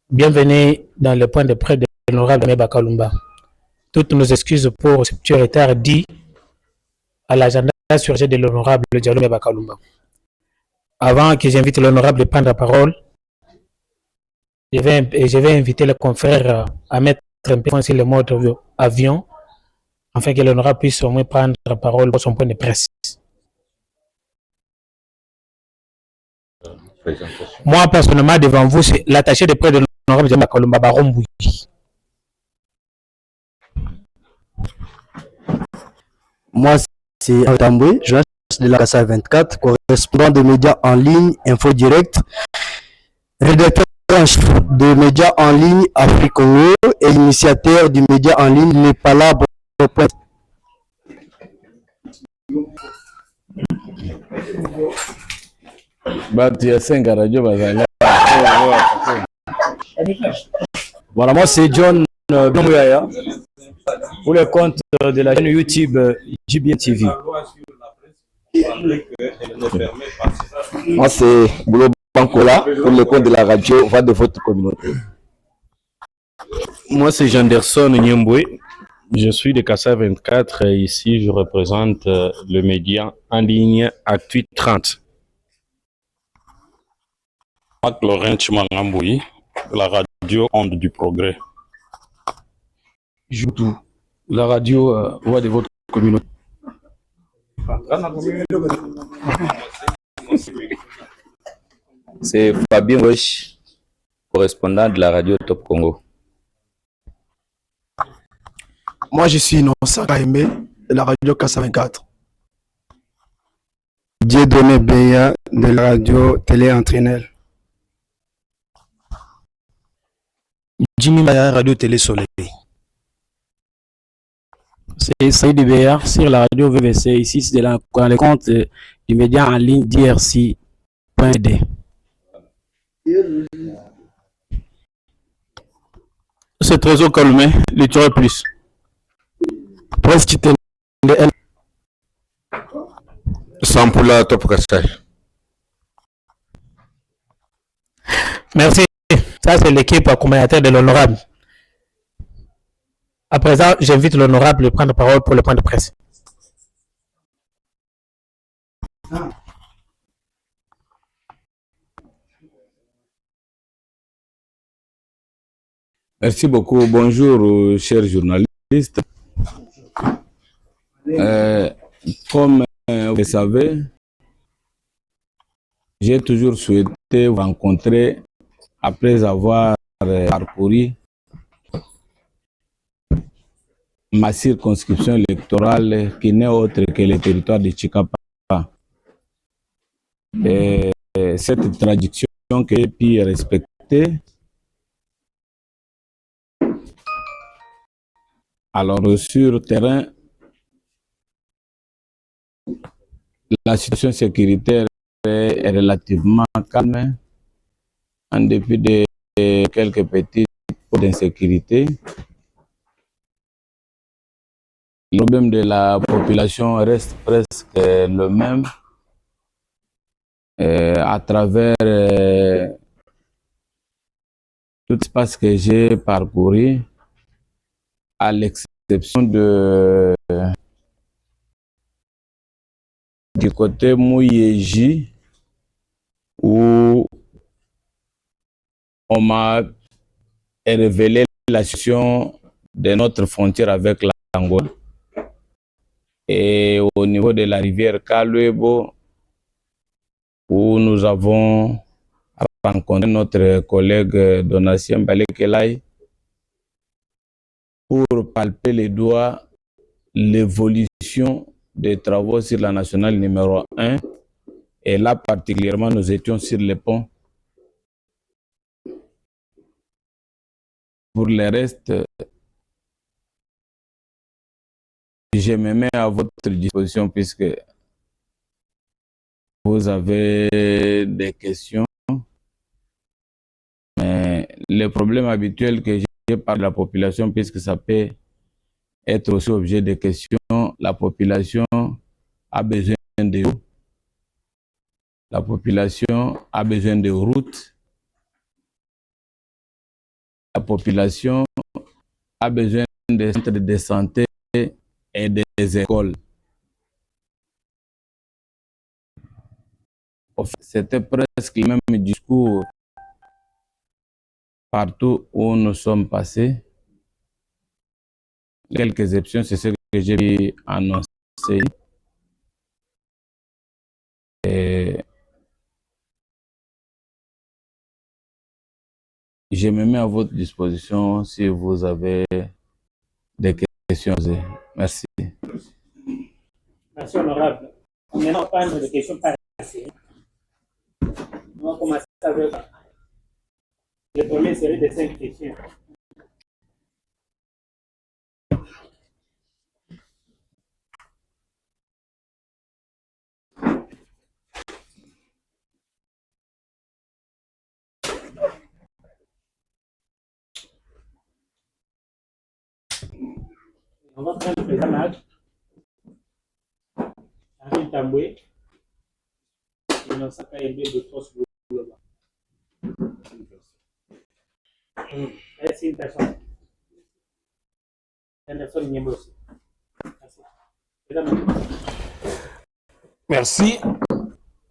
Bienvenue dans le point de près de l'honorable Meba Kalumba. Toutes nos excuses pour ce petit retard dit à l'agenda surgé de l'honorable Diallo Meba Kalumba. Avant que j'invite l'honorable à prendre la parole, je vais inviter le confrère à mettre un peu sur le mode avion afin que l'honorable puisse au moins prendre la parole pour son point de presse. Moi, personnellement, devant vous, c'est l'attaché de près de l'honorable Meba Kalumba Baromboui. Moi, c'est Tamboué, journaliste de la Casa 24, correspondant des médias en ligne, Info Direct, rédacteur de médias en ligne Afrique Congo et initiateur du média en ligne Les Palabres. Voilà, moi c'est John Bambouyaya pour le compte de la chaîne YouTube JBN TV. Moi c'est Boulot Bancola pour le compte de la radio Voix de votre communauté. Moi c'est Janderson Nyemboué. Je suis de Casa 24 et ici je représente le média en ligne Actu 30. Marc Laurent Chimangamboui, la radio Onde du Progrès. Joutou, la radio Voix de votre communauté. C'est Fabien Wesh, correspondant de la radio Top Congo. Moi, je suis Innocent Kaimé de la radio Casa 24. Dieudonné Beya de la radio Télé Entraînel. Jimmy Maya, radio Télé Soleil. C'est Saïd Beya sur la radio VVC. Ici, c'est dans le compte du média en ligne DRC.d. C'est Trésor Calmé, le Tireur Plus. Sampula Top Kassai. Merci. Ça, c'est l'équipe accompagnateur de l'honorable. À présent, j'invite l'honorable à prendre la parole pour le point de presse. Merci beaucoup. Bonjour, chers journalistes. Comme vous le savez, j'ai toujours souhaité vous rencontrer après avoir parcouru ma circonscription électorale qui n'est autre que le territoire de Chikapa. Et cette traduction que j'ai pu respecter, alors sur terrain, la situation sécuritaire est relativement calme en dépit de quelques petits points d'insécurité. Le problème de la population reste presque le même à travers tout l'espace que j'ai parcouru, à l'exception du côté Mouyeji, où on m'a révélé la situation de notre frontière avec l'Angola. Et au niveau de la rivière Kaluebo, où nous avons rencontré notre collègue Donatien Balekelai pour palper les doigts l'évolution des travaux sur la nationale numéro 1. Et là, particulièrement, nous étions sur le pont. Pour le reste, je me mets à votre disposition puisque vous avez des questions. Mais le problème habituel que j'ai par la population, puisque ça peut être aussi objet de questions, la population a besoin de l'eau. La population a besoin de routes. la population a besoin des centres de santé et des écoles. C'était presque le même discours partout où nous sommes passés. Quelques exceptions, c'est ce que j'ai pu annoncer. Et je me mets à votre disposition si vous avez des questions. Merci. Merci, honorable. Maintenant, on parle de questions par ici. On va commencer avec les premières séries de 5 questions. On va prendre le président Mag, Henri Tamboué, Innocent Kaembe de Tos Global. C'est une personne. Anderson Niembo aussi. Merci.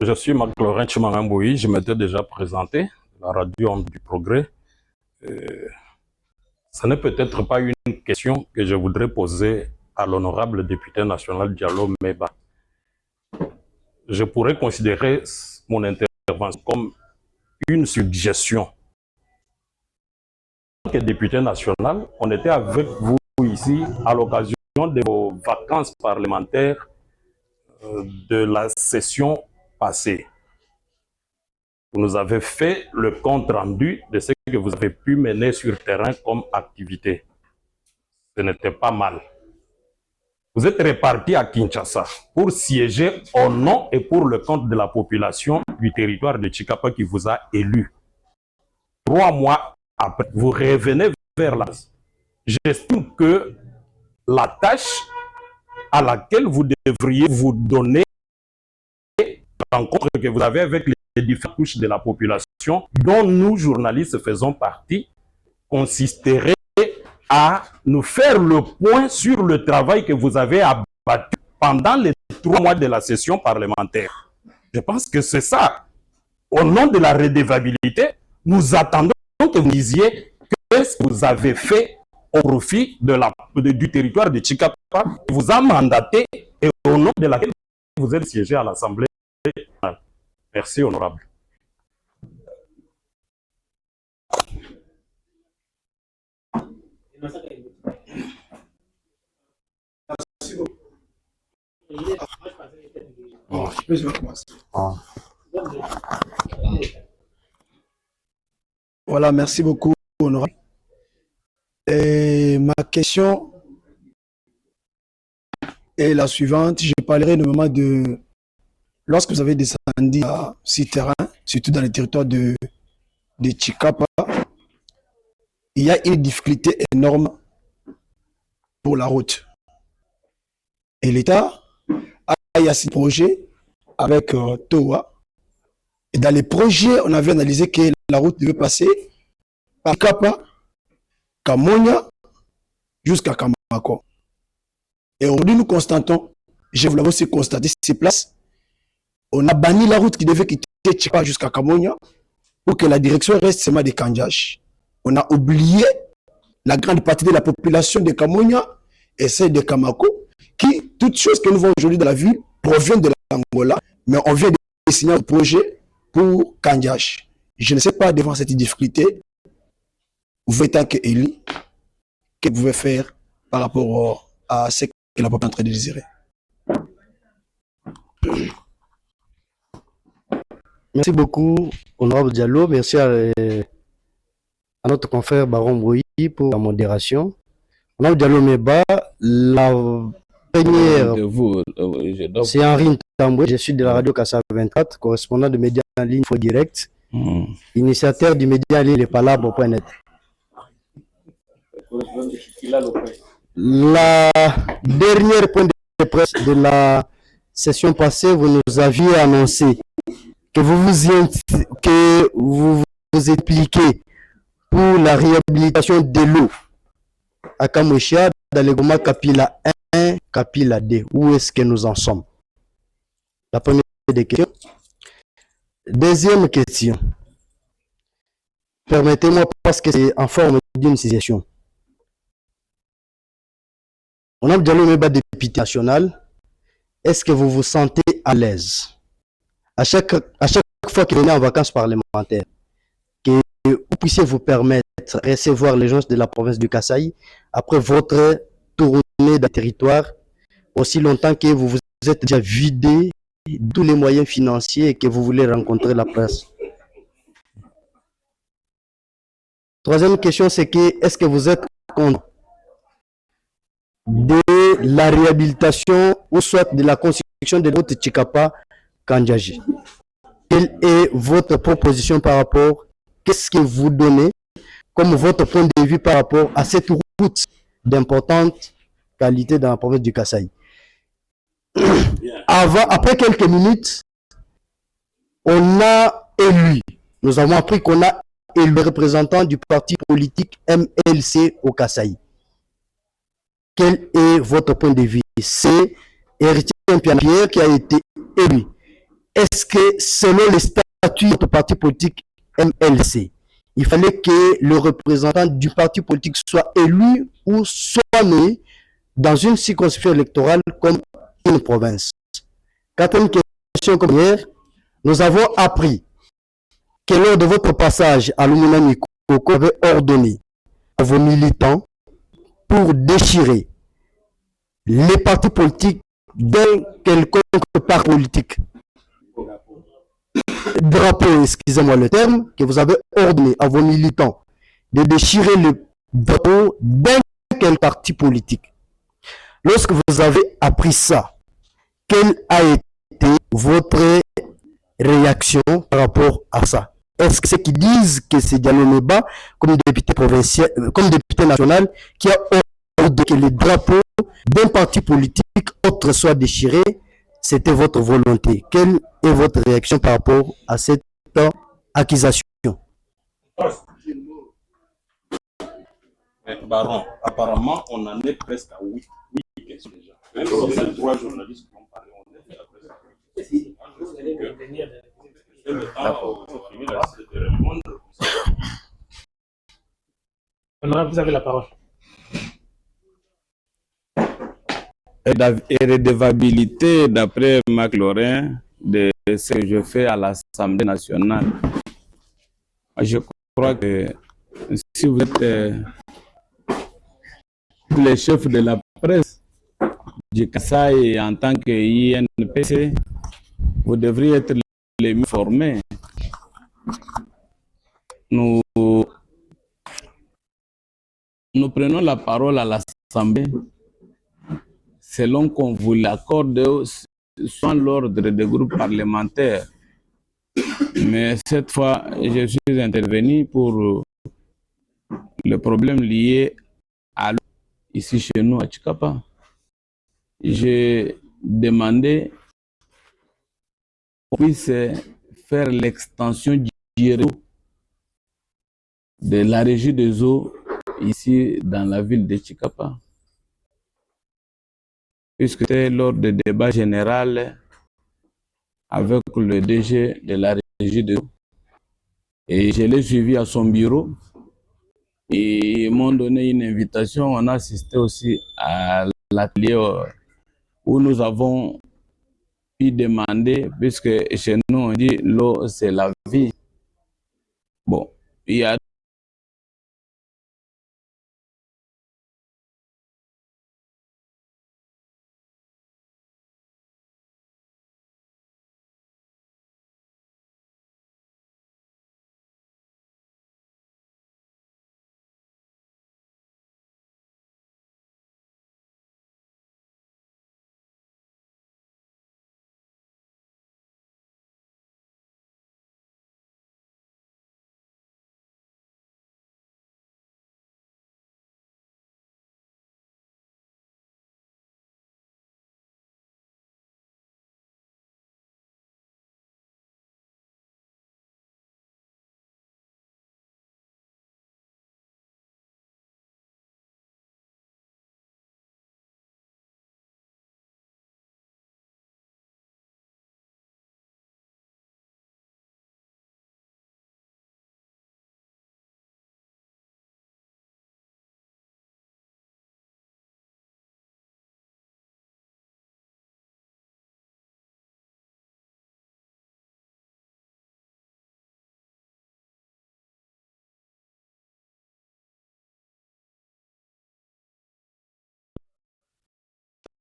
Je suis Marc-Laurent Chimangamboui. Je m'étais déjà présenté, la radio Homme du Progrès. Ce n'est peut-être pas une question que je voudrais poser à l'honorable député national Diallo Meba. Je pourrais considérer mon intervention comme une suggestion. En tant que député national, on était avec vous ici à l'occasion de vos vacances parlementaires de la session passée. Vous nous avez fait le compte rendu de ce que vous avez pu mener sur terrain comme activité. Ce n'était pas mal. Vous êtes répartis à Kinshasa pour siéger au nom et pour le compte de la population du territoire de Tshikapa qui vous a élu. 3 mois après, vous revenez vers la... J'estime que la tâche à laquelle vous devriez vous donner, la rencontre que vous avez avec les différentes couches de la population, dont nous, journalistes, faisons partie, consisterait à nous faire le point sur le travail que vous avez abattu pendant les 3 mois de la session parlementaire. Je pense que c'est ça. Au nom de la redevabilité, nous attendons que vous disiez qu'est-ce que vous avez fait au profit du territoire de Tshikapa qui vous a mandaté et au nom de laquelle vous êtes siégé à l'Assemblée. Merci, honorable. Voilà, merci beaucoup, honorable. Et ma question est la suivante. Je parlerai notamment de lorsque vous avez descendu à ce terrain, surtout dans le territoire de Tshikapa, il y a une difficulté énorme pour la route. Et l'État a eu ce projet avec TOA. Et dans les projets, on avait analysé que la route devait passer par Kapa, Kamonia, jusqu'à Kamako. Et aujourd'hui, nous constatons, je vous l'avais aussi constaté, ces places, on a banni la route qui devait quitter Tshikapa jusqu'à Kamonia pour que la direction reste seulement de Kandiash. On a oublié la grande partie de la population de Kamonia et celle de Kamako, qui, toutes choses que nous voyons aujourd'hui dans la ville, proviennent de l'Angola, mais on vient de signer un projet pour Kandiash. Je ne sais pas, devant cette difficulté, vous, étant qu'élu, que vous pouvez faire par rapport à ce que la population est en train de désirer. Merci beaucoup, honorable Diallo. Merci à notre confrère Baron Brouilly pour la modération. Honorable Diallo Meba, la première, c'est Henri Tamboué, je suis de la radio Kassa 24, correspondant de médias en ligne Info Direct, initiateur du média en ligne lepalabre.net. La dernière point de presse de la session passée, vous nous aviez annoncé que vous vous impliquez pour la réhabilitation de l'eau à Kamwechia dans le Goma Kapila 1, Kapila 2. Où est-ce que nous en sommes? La première des questions. Deuxième question. Permettez-moi, parce que c'est en forme d'une situation. On a Diallo Meba, député national. Est-ce que vous vous sentez à l'aise à chaque fois que vous venez en vacances parlementaires, que vous puissiez vous permettre de recevoir les gens de la province du Kasaï après votre tournée d'un territoire, aussi longtemps que vous vous êtes déjà vidé de tous les moyens financiers et que vous voulez rencontrer la presse? Troisième question, c'est que est-ce que vous êtes contre de la réhabilitation ou soit de la construction de route Chikapa Kandiaji? Quelle est votre proposition par rapport, qu'est-ce que vous donnez comme votre point de vue par rapport à cette route d'importante qualité dans la province du Kasaï? Après quelques minutes, on a élu, nous avons appris qu'on a élu le représentant du parti politique MLC au Kasaï. Quel est votre point de vue? C'est Héritier Pierre qui a été élu. Est-ce que selon les statuts du parti politique MLC, il fallait que le représentant du parti politique soit élu ou soit né dans une circonscription électorale comme une province? Quatrième question, comme hier, nous avons appris que lors de votre passage à Lumina Mikoko, vous avez ordonné à vos militants pour déchirer les partis politiques d'un quelconque parti politique. Drapeau, excusez-moi le terme, que vous avez ordonné à vos militants de déchirer le drapeau d'un quel parti politique. Lorsque vous avez appris ça, quelle a été votre réaction par rapport à ça? Est-ce que ceux qui disent que c'est Diallo Meba, comme député provincial, comme député national, qui a ordonné que le drapeau d'un parti politique autre soit déchiré, c'était votre volonté? Quelle est votre réaction par rapport à cette accusation? Baron, apparemment, on en est presque à 8 questions déjà. Même si c'est 3 journalistes qui ont parlé, on est déjà presque à 8 questions. Honorable, vous avez la parole. Et redevabilité, d'après Marc Lorrain, de ce que je fais à l'Assemblée nationale. Je crois que si vous êtes les chefs de la presse du Kasaï en tant que INPC, vous devriez être les mieux formés. Nous prenons la parole à l'Assemblée selon qu'on vous l'accorde sans l'ordre des groupes parlementaires. Mais cette fois, je suis intervenu pour le problème lié à l'eau ici chez nous à Chikapa. J'ai demandé qu'on puisse faire l'extension du réseau de la régie des eaux ici dans la ville de Chikapa. Puisque c'était lors du débat général avec le DG de la régie des eaux. Et je l'ai suivi à son bureau. Et ils m'ont donné une invitation. On a assisté aussi à l'atelier où nous avons pu demander, puisque chez nous on dit l'eau c'est la vie. Bon, il y a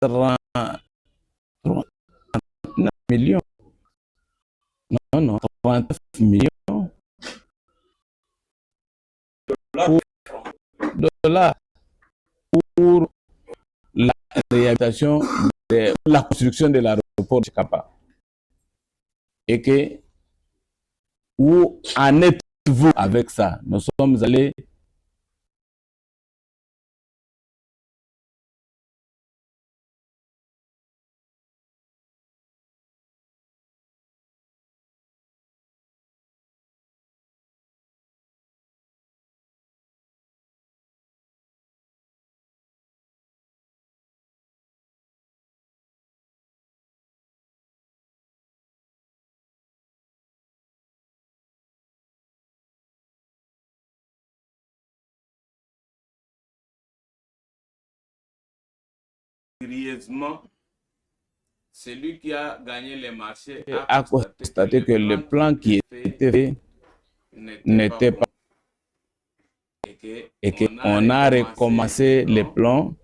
39 millions. Non, non, 39 millions de dollars pour la réhabilitation, la construction de l'aéroport de Chikapa. Et que, où en êtes-vous avec ça? Nous sommes allés sérieusement. Celui qui a gagné les marchés a constaté que le plan qui était fait n'était pas et qu'on a recommencé les plans.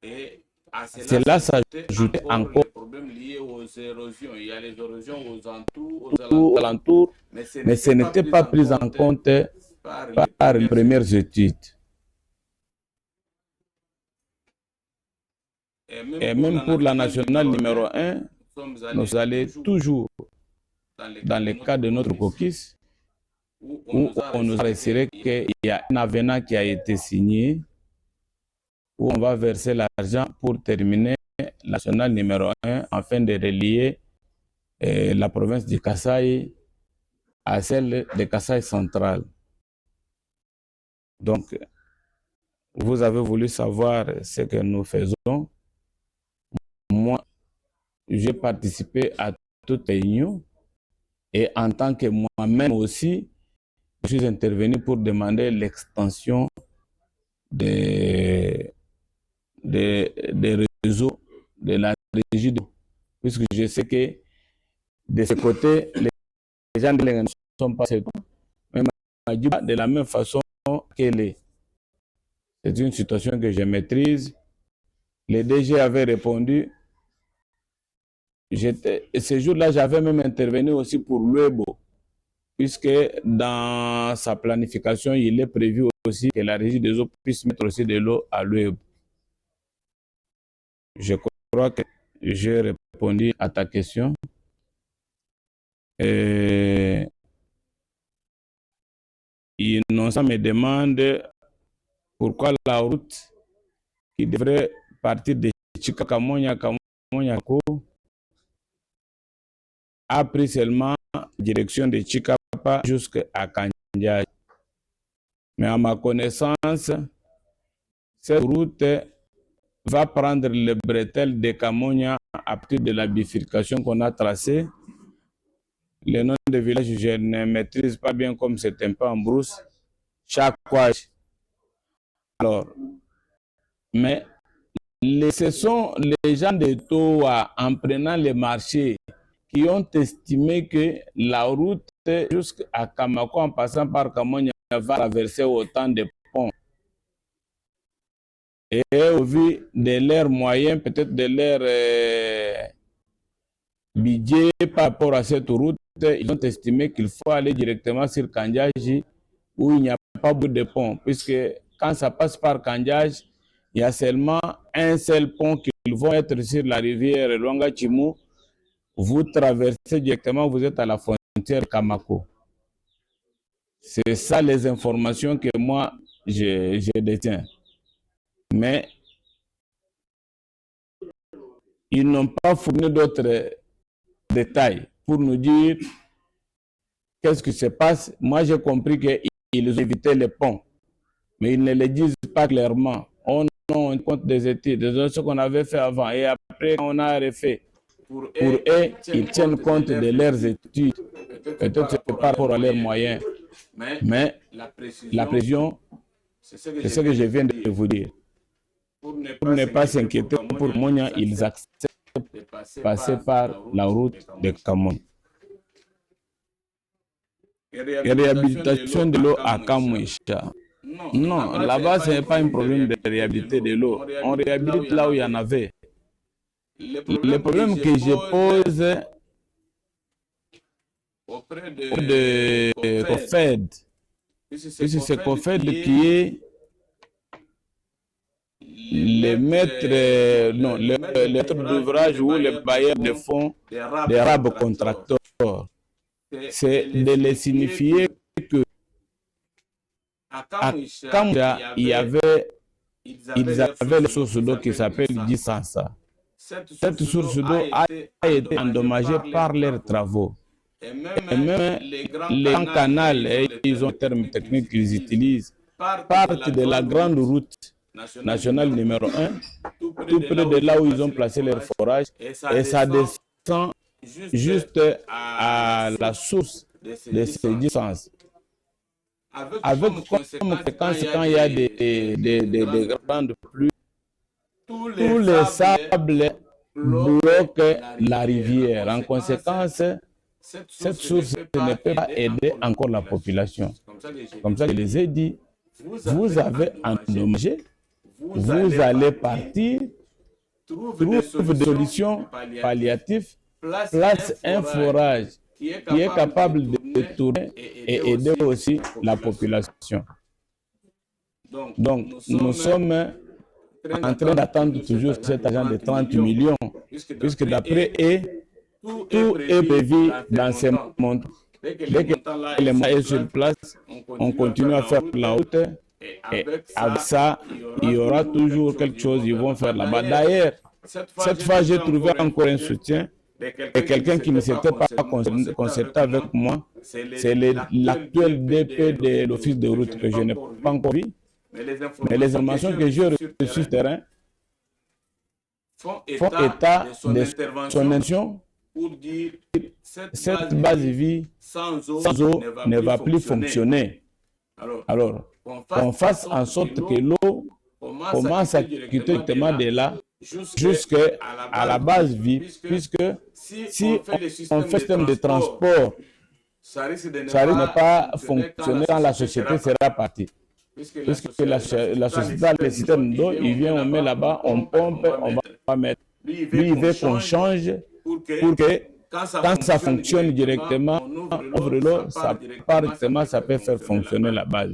Et à cela s'ajoute encore les problèmes liés aux érosions. Il y a les érosions aux alentours, mais ce n'était pas pris en compte par les premières études. Et même pour la nationale numéro 1, nous allons toujours dans le cas de notre caucus, où on nous a rassuré qu'il y a un avenant qui a été signé, où on va verser l'argent pour terminer la nationale numéro 1 afin de relier la province du Kasaï à celle de Kasaï central. Donc, vous avez voulu savoir ce que nous faisons. Moi, j'ai participé à toute réunion et en tant que moi-même aussi, je suis intervenu pour demander l'extension des réseaux de la régie, puisque je sais que de ce côté, les gens ne sont pas séduits, mais de la même façon qu'elle est. C'est une situation que je maîtrise. Le DG avait répondu. Ce jour-là, j'avais même intervenu aussi pour l'UEBO, puisque dans sa planification, il est prévu aussi que la régie des eaux puisse mettre aussi de l'eau à l'UEBO. Je crois que j'ai répondu à ta question. Innocent me demande pourquoi la route qui devrait partir de Chikakamonya a pris seulement direction de Chikapa jusqu'à Kandiaji. Mais à ma connaissance, cette route va prendre le bretelle de Kamonya à partir de la bifurcation qu'on a tracée. Le nom de village, je ne maîtrise pas bien comme c'est un peu en brousse. Chakwaj. Alors, mais ce sont les gens de Toa, en prenant les marchés, qui ont estimé que la route jusqu'à Kamako, en passant par Kamonya, va traverser autant de ponts. Et au vu de leurs moyens, peut-être de leur budget par rapport à cette route, ils ont estimé qu'il faut aller directement sur Kandiaji, où il n'y a pas beaucoup de ponts, puisque quand ça passe par Kandiaji, il y a seulement un seul pont qui vont être sur la rivière Luanga-Chimou. Vous traversez directement, vous êtes à la frontière Kamako. C'est ça les informations que moi, je détiens. Mais ils n'ont pas fourni d'autres détails pour nous dire qu'est-ce qui se passe. Moi, j'ai compris qu'ils ont évité les ponts, mais ils ne le disent pas clairement. On a compte des études, de ce qu'on avait fait avant, et après, on a refait. Pour eux, ils tiennent compte de leurs études, peut-être par rapport à leurs moyens. Mais la précision, c'est ce que je viens de vous dire. Pour ne pas s'inquiéter pour Monia, ils acceptent de passer par la route de Kamon. Réhabilitation de l'eau à Kamouisha. Non, là-bas, ce n'est pas un problème de réhabiliter de l'eau. On réhabilite là où il y en avait. Le problème que je pose auprès de COFED, puisque c'est COFED qui est le maître d'ouvrage ou le bailleur de fonds des RAB contracteurs, c'est de les signifier que à Kamouja, ils avaient les sources d'eau qui s'appellent Dissansa. Cette source d'eau a été endommagée par leurs travaux. Et même les grands canaux, et ils ont un terme technique qu'ils utilisent, partent de la grande route nationale numéro 1, tout près de là où ils ont placé leur forage, et ça descend juste à la source de ces distances. Avec comme conséquence, quand il y a des grandes pluies, tous les sables bloquent la rivière. En conséquence, cette source ne peut pas aider encore la population. Comme ça, je les ai dit, vous avez endommagé, vous allez partir, trouve des solutions palliatives, place un forage qui est capable de tourner et aider aussi la population. Donc, nous sommes en train d'attendre toujours cet argent de 30 millions, puisque d'après tout est prévu dans ces montants. Dès que les moyens sont sur place, on continue à faire la route. Et avec ça, il y aura toujours quelque chose qu'ils vont faire là-bas. D'ailleurs, cette fois, j'ai trouvé encore un soutien de quelqu'un qui ne s'était pas concerté avec moi. C'est l'actuel DP de l'Office de route que je n'ai pas encore vu. Mais les informations que j'ai reçues sur le terrain font état de son intention pour dire cette base de vie sans eau ne va plus fonctionner. Alors, qu'on fasse en sorte que l'eau commence à quitter directement de là jusqu'à la base vie, puisque si on fait un système de transport, ça risque de ne pas fonctionner quand la société sera partie. Puisque la société a le système d'eau, il vient, on met là-bas, on pompe, on va mettre. Lui, il veut qu'on change pour que quand ça fonctionne directement, on ouvre l'eau, ça part directement, ça peut faire fonctionner la base.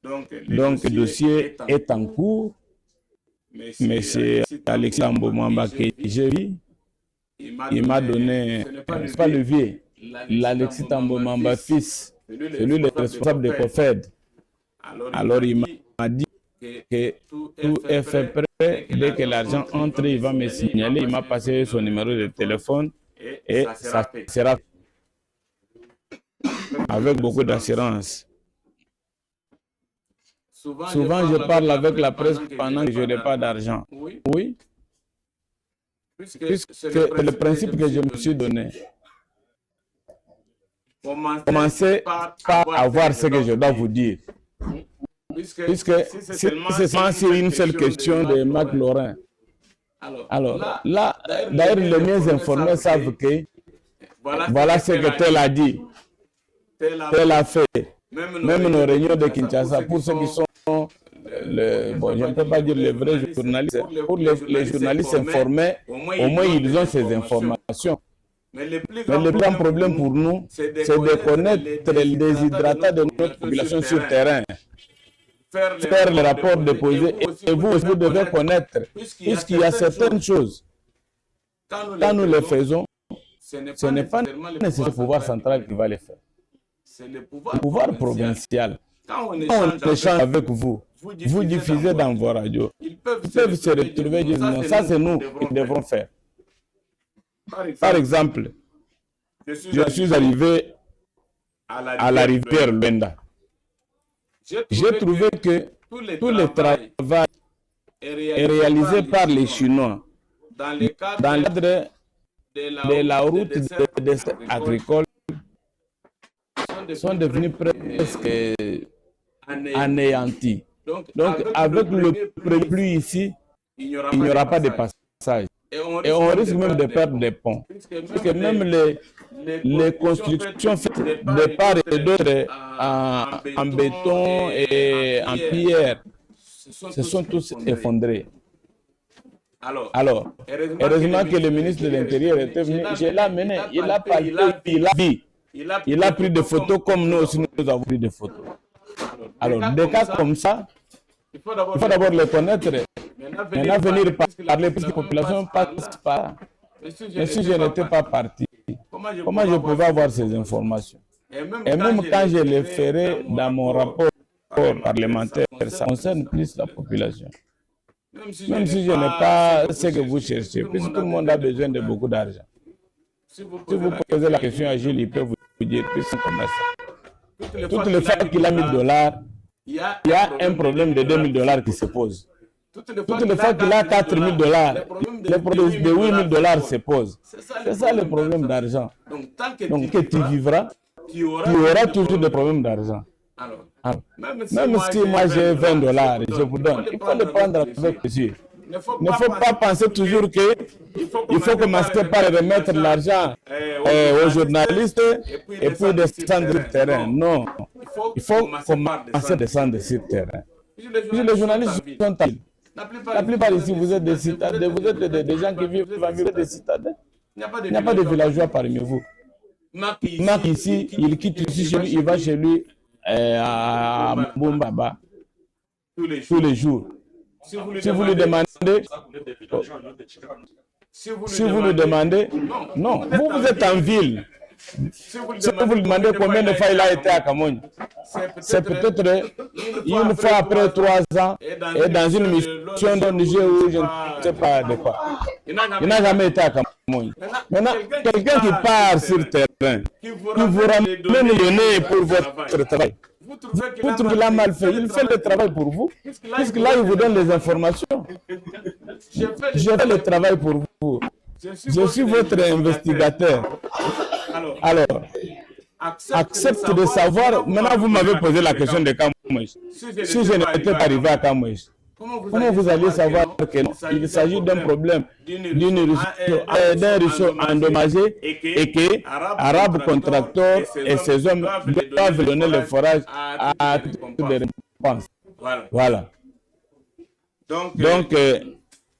Donc, le dossier est en cours. Mais c'est Alexis Ambomamba que j'ai vu. Il m'a donné, c'est pas le vieux, l'Alexis Ambomamba fils, celui le responsable de COFED. Alors il m'a dit que tout est fait prêt. Dès que l'argent entre, il va me signaler. Il m'a passé son numéro de téléphone et ça sera avec beaucoup d'assurance. Souvent, je parle avec la presse pendant que je n'ai pas d'argent. Oui. Puisque c'est le principe que je me suis donné. Commencez par avoir ce que je dois vous dire. Puisque c'est seulement une seule question de Marc Laurent. Alors, là, d'ailleurs, les miens informés savent que voilà ce que tel a dit, tel a fait. Même nos réunions de Kinshasa, pour ceux qui sont, je ne peux pas dire les vrais journalistes, pour les journalistes informés, au moins ils ont ces informations. Mais le plus grand problème pour nous, c'est de connaître les déshydratats de notre population sur terrain. Faire le rapport déposé, et vous aussi vous devez connaître, puisqu'il y a certaines choses, quand nous les faisons, ce n'est pas nécessairement le pouvoir central qui va les faire. C'est le pouvoir provincial. Quand on échange avec vous, vous diffusez dans vos radios, ils peuvent se retrouver et dire non, ça c'est nous qui devrons faire. Par exemple, je suis arrivé à la rivière Luenda. J'ai trouvé que tout le travail est réalisé par les Chinois dans le cadre de la route des agricoles sont devenus presque anéantis. Donc avec le pluie ici, il n'y aura pas de passage. Et on risque même de perdre des ponts. Parce que même les constructions faites de part et d'autre en béton et en pierre se sont tous effondrés. Alors, heureusement que le ministre de l'Intérieur était venu, je l'ai amené, il a palpé, il a vu. Il a pris des photos comme nous aussi nous avons pris des photos. Alors, des cas comme ça, il faut d'abord les connaître. Maintenant, venir parler parce que la population passe par. Mais si je n'étais pas parti, comment je pouvais avoir ces informations? Et même quand je les ferai dans mon rapport parlementaire, ça concerne plus la population. Même si je n'ai pas ce que vous cherchez, puisque tout le monde a besoin de beaucoup d'argent. Si vous posez la question à Gilles, il peut vous dire plus comme ça. Toutes les fois qu'il a $1000, il y a un problème de $2000 qui se pose. Toutes les fois qu'il a $4000, le problème de $8000 se pose. C'est ça le problème d'argent. Donc, que tu vivras, tu auras toujours des problèmes d'argent. Alors, même si moi j'ai $20, je vous donne, il faut le prendre avec plaisir. Il ne faut pas penser toujours que il faut commencer par remettre l'argent aux journalistes et puis descendre sur le terrain. Non, il faut commencer à descendre sur le terrain. Puis les journalistes sont à la plupart ici, vous êtes des citadins, vous êtes des gens qui vivent en milieu des citadins. Il n'y a pas de villageois parmi vous. Marc ici, il quitte ici chez lui, il va chez lui à Mbombaba tous les jours. Si vous lui demandez, non, vous êtes en ville. Si vous lui demandez combien de fois il a été à Cameroun, c'est peut-être une fois après 3 ans et dans une mission d'un Niger où je ne sais pas de quoi. Il n'a jamais été à Cameroun. Maintenant, quelqu'un qui part sur le terrain, qui vous ramène le nez pour votre travail. Vous trouvez qu'il a mal fait, il fait le travail pour vous, puisque là il vous donne les informations. Je fais le travail pour vous. Je suis votre investigateur. Alors, accepte de savoir. Maintenant, vous m'avez posé la question de Kamouèche. Si je n'étais pas arrivé à Kamouèche, comment vous allez savoir qu'il s'agit d'un problème, d'un ruisseau endommagé et que Arabes contracteurs et ses hommes doivent donner le forage à toutes les réponses. Voilà. Donc,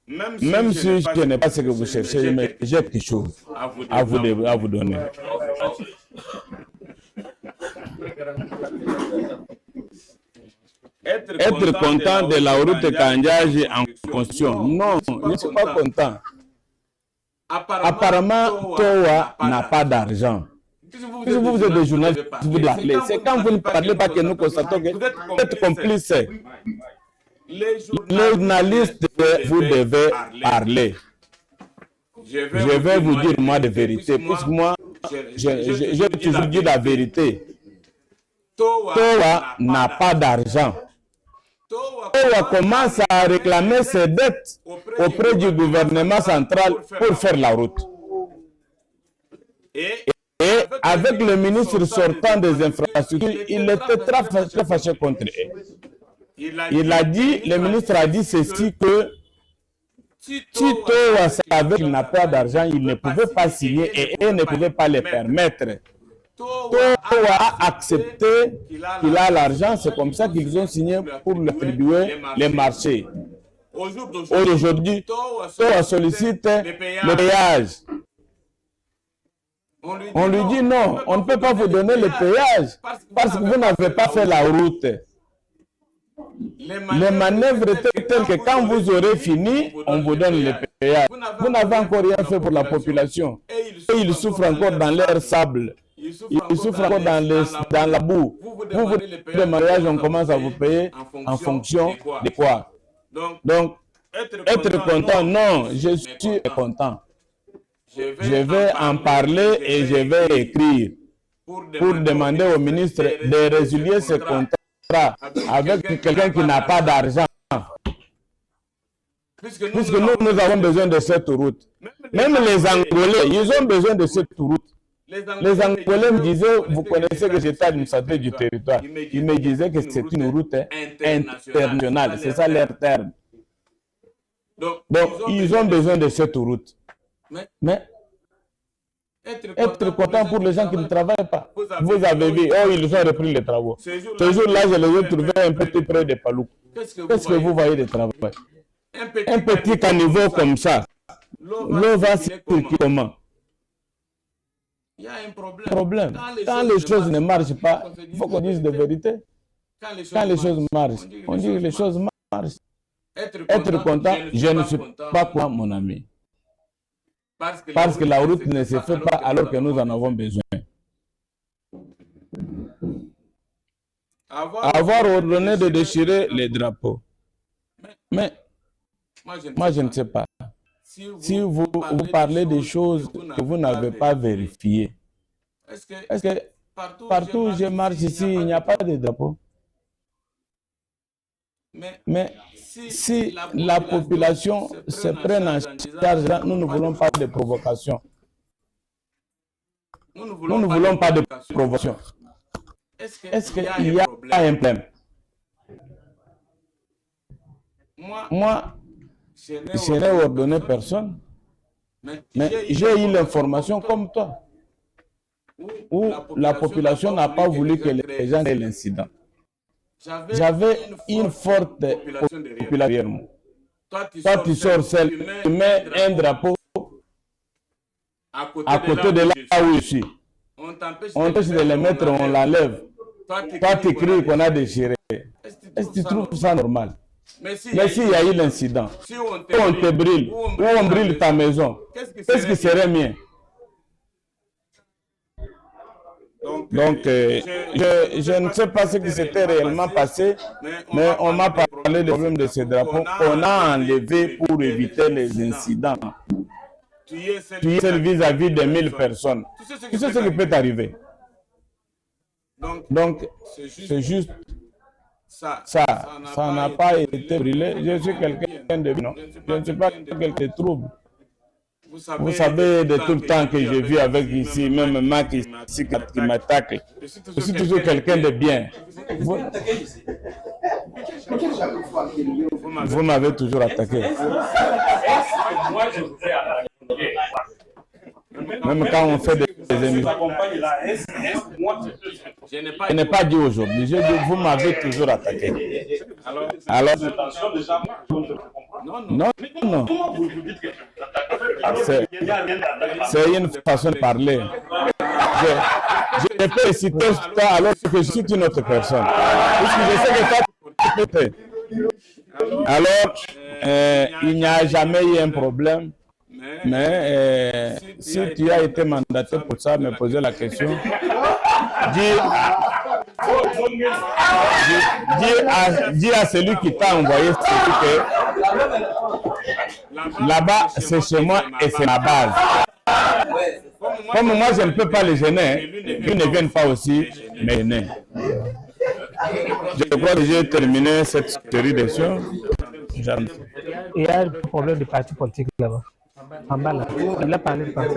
même si je n'ai pas ce que vous cherchez, mais j'ai quelque chose à vous donner. Être content de la route Kandiaji en construction. Non, je ne suis pas content. Apparemment, Towa n'a pas d'argent. Si vous êtes des journalistes, vous l'appeler. C'est quand vous ne parlez pas que nous constatons que vous êtes complices. Les journalistes, vous devez parler. Je vais vous dire moi de vérité. Puisque moi, j'ai toujours dit la vérité. Towa n'a pas d'argent. Towa commence à réclamer ses dettes auprès du gouvernement central pour faire la route. Et avec le ministre sortant des infrastructures, il était très fâché contre eux. Il a dit, le ministre a dit ceci que si Towa savait qu'il n'a pas d'argent, il ne pouvait pas signer et eux ne pouvaient pas le permettre. Towa a accepté qu'il a l'argent, c'est comme ça qu'ils ont signé pour lui attribuer les marchés. Aujourd'hui, Towa sollicite le péage. On lui dit non, on ne peut pas vous donner le péage parce que vous n'avez pas fait la route. Les manœuvres étaient telles que quand vous aurez fini, on vous donne le péage. Vous n'avez encore rien fait pour la population. Et ils souffrent encore dans l'air sable. Ils souffrent encore dans la boue. Vous le mariage, on commence à vous payer en fonction de quoi? Donc, être content, non, je suis content. Je vais en parler et je vais écrire pour demander au ministre de résilier ce contrat avec quelqu'un qui n'a pas d'argent. Puisque nous avons besoin de cette route. Même les Angolais, ils ont besoin de cette route. Les Angolais me disaient, vous connaissez que j'étais administrateur du territoire. Ils me disaient que c'est une route internationale. C'est ça leur terme. Donc, ils ont besoin de cette route. Mais être content pour les gens qui ne travaillent pas. Vous avez vu, oh, ils ont repris les travaux. Ce jour-là, je les ai trouvés un peu plus près de Palouk. Qu'est-ce que vous voyez de travail? un petit caniveau comme ça, l'eau va circuler comment? Il y a un problème. Quand les choses ne marchent pas, il faut qu'on dise de vérité. Quand les choses marchent, on dit que les choses marchent. Être content, je ne suis pas quoi, mon ami. Parce que la route ne se fait pas alors que nous en avons besoin. Avoir ordonné de déchirer les drapeaux. Mais moi, je ne sais pas. Si vous parlez des choses que vous n'avez pas vérifiées, est-ce que partout où je marche ici, il n'y a pas de drapeau? Mais si la population se prenne en charge, nous ne voulons pas de provocation. Nous ne voulons pas de provocation. Est-ce qu'il y a un problème? Moi, je n'ai ordonné personne, mais j'ai eu l'information comme toi, où la population n'a pas voulu que les gens aient l'incident. J'avais une forte population derrière moi. Toi, tu sors seul, tu mets un drapeau à côté de là où je suis. On t'empêche de le mettre, on l'enlève. Toi, tu cries qu'on a déchiré. Est-ce que tu trouves ça normal? Mais s'il y a eu l'incident, si on te brûle, ou on brûle ta maison, qu'est-ce qui serait mieux? Donc, je ne sais pas ce qui s'était réellement passé, mais on m'a parlé du problème de ces drapeaux. On a enlevé pour éviter les incidents. Tu es seul vis-à-vis de 1000 personnes. Tu sais ce qui peut t'arriver. Donc, c'est juste ça n'a pas été brûlé. Je suis quelqu'un de non. Je ne suis pas quelqu'un de trouble. Vous savez, de tout le temps que je vis avec ici, même Mac ici qui m'attaque, je suis toujours quelqu'un de bien. Vous m'avez toujours attaqué. Même quand on fait des émissions. Je n'ai pas dit aujourd'hui, j'ai dit vous m'avez toujours attaqué. Alors non. C'est une façon de parler. Je peux citer toi alors que je suis une autre personne. Puisque je sais que toi, alors, il n'y a jamais eu un problème. Mais si tu as été mandaté pour ça, me poser la question, dis à celui qui t'a envoyé que là-bas, c'est chez moi et c'est ma base. Comme moi, je ne peux pas les gêner, ils ne viennent pas aussi me gêner. Je crois que j'ai terminé cette série de choses. Il y a un problème de parti politique là-bas. En bas là, il a parlé de parti.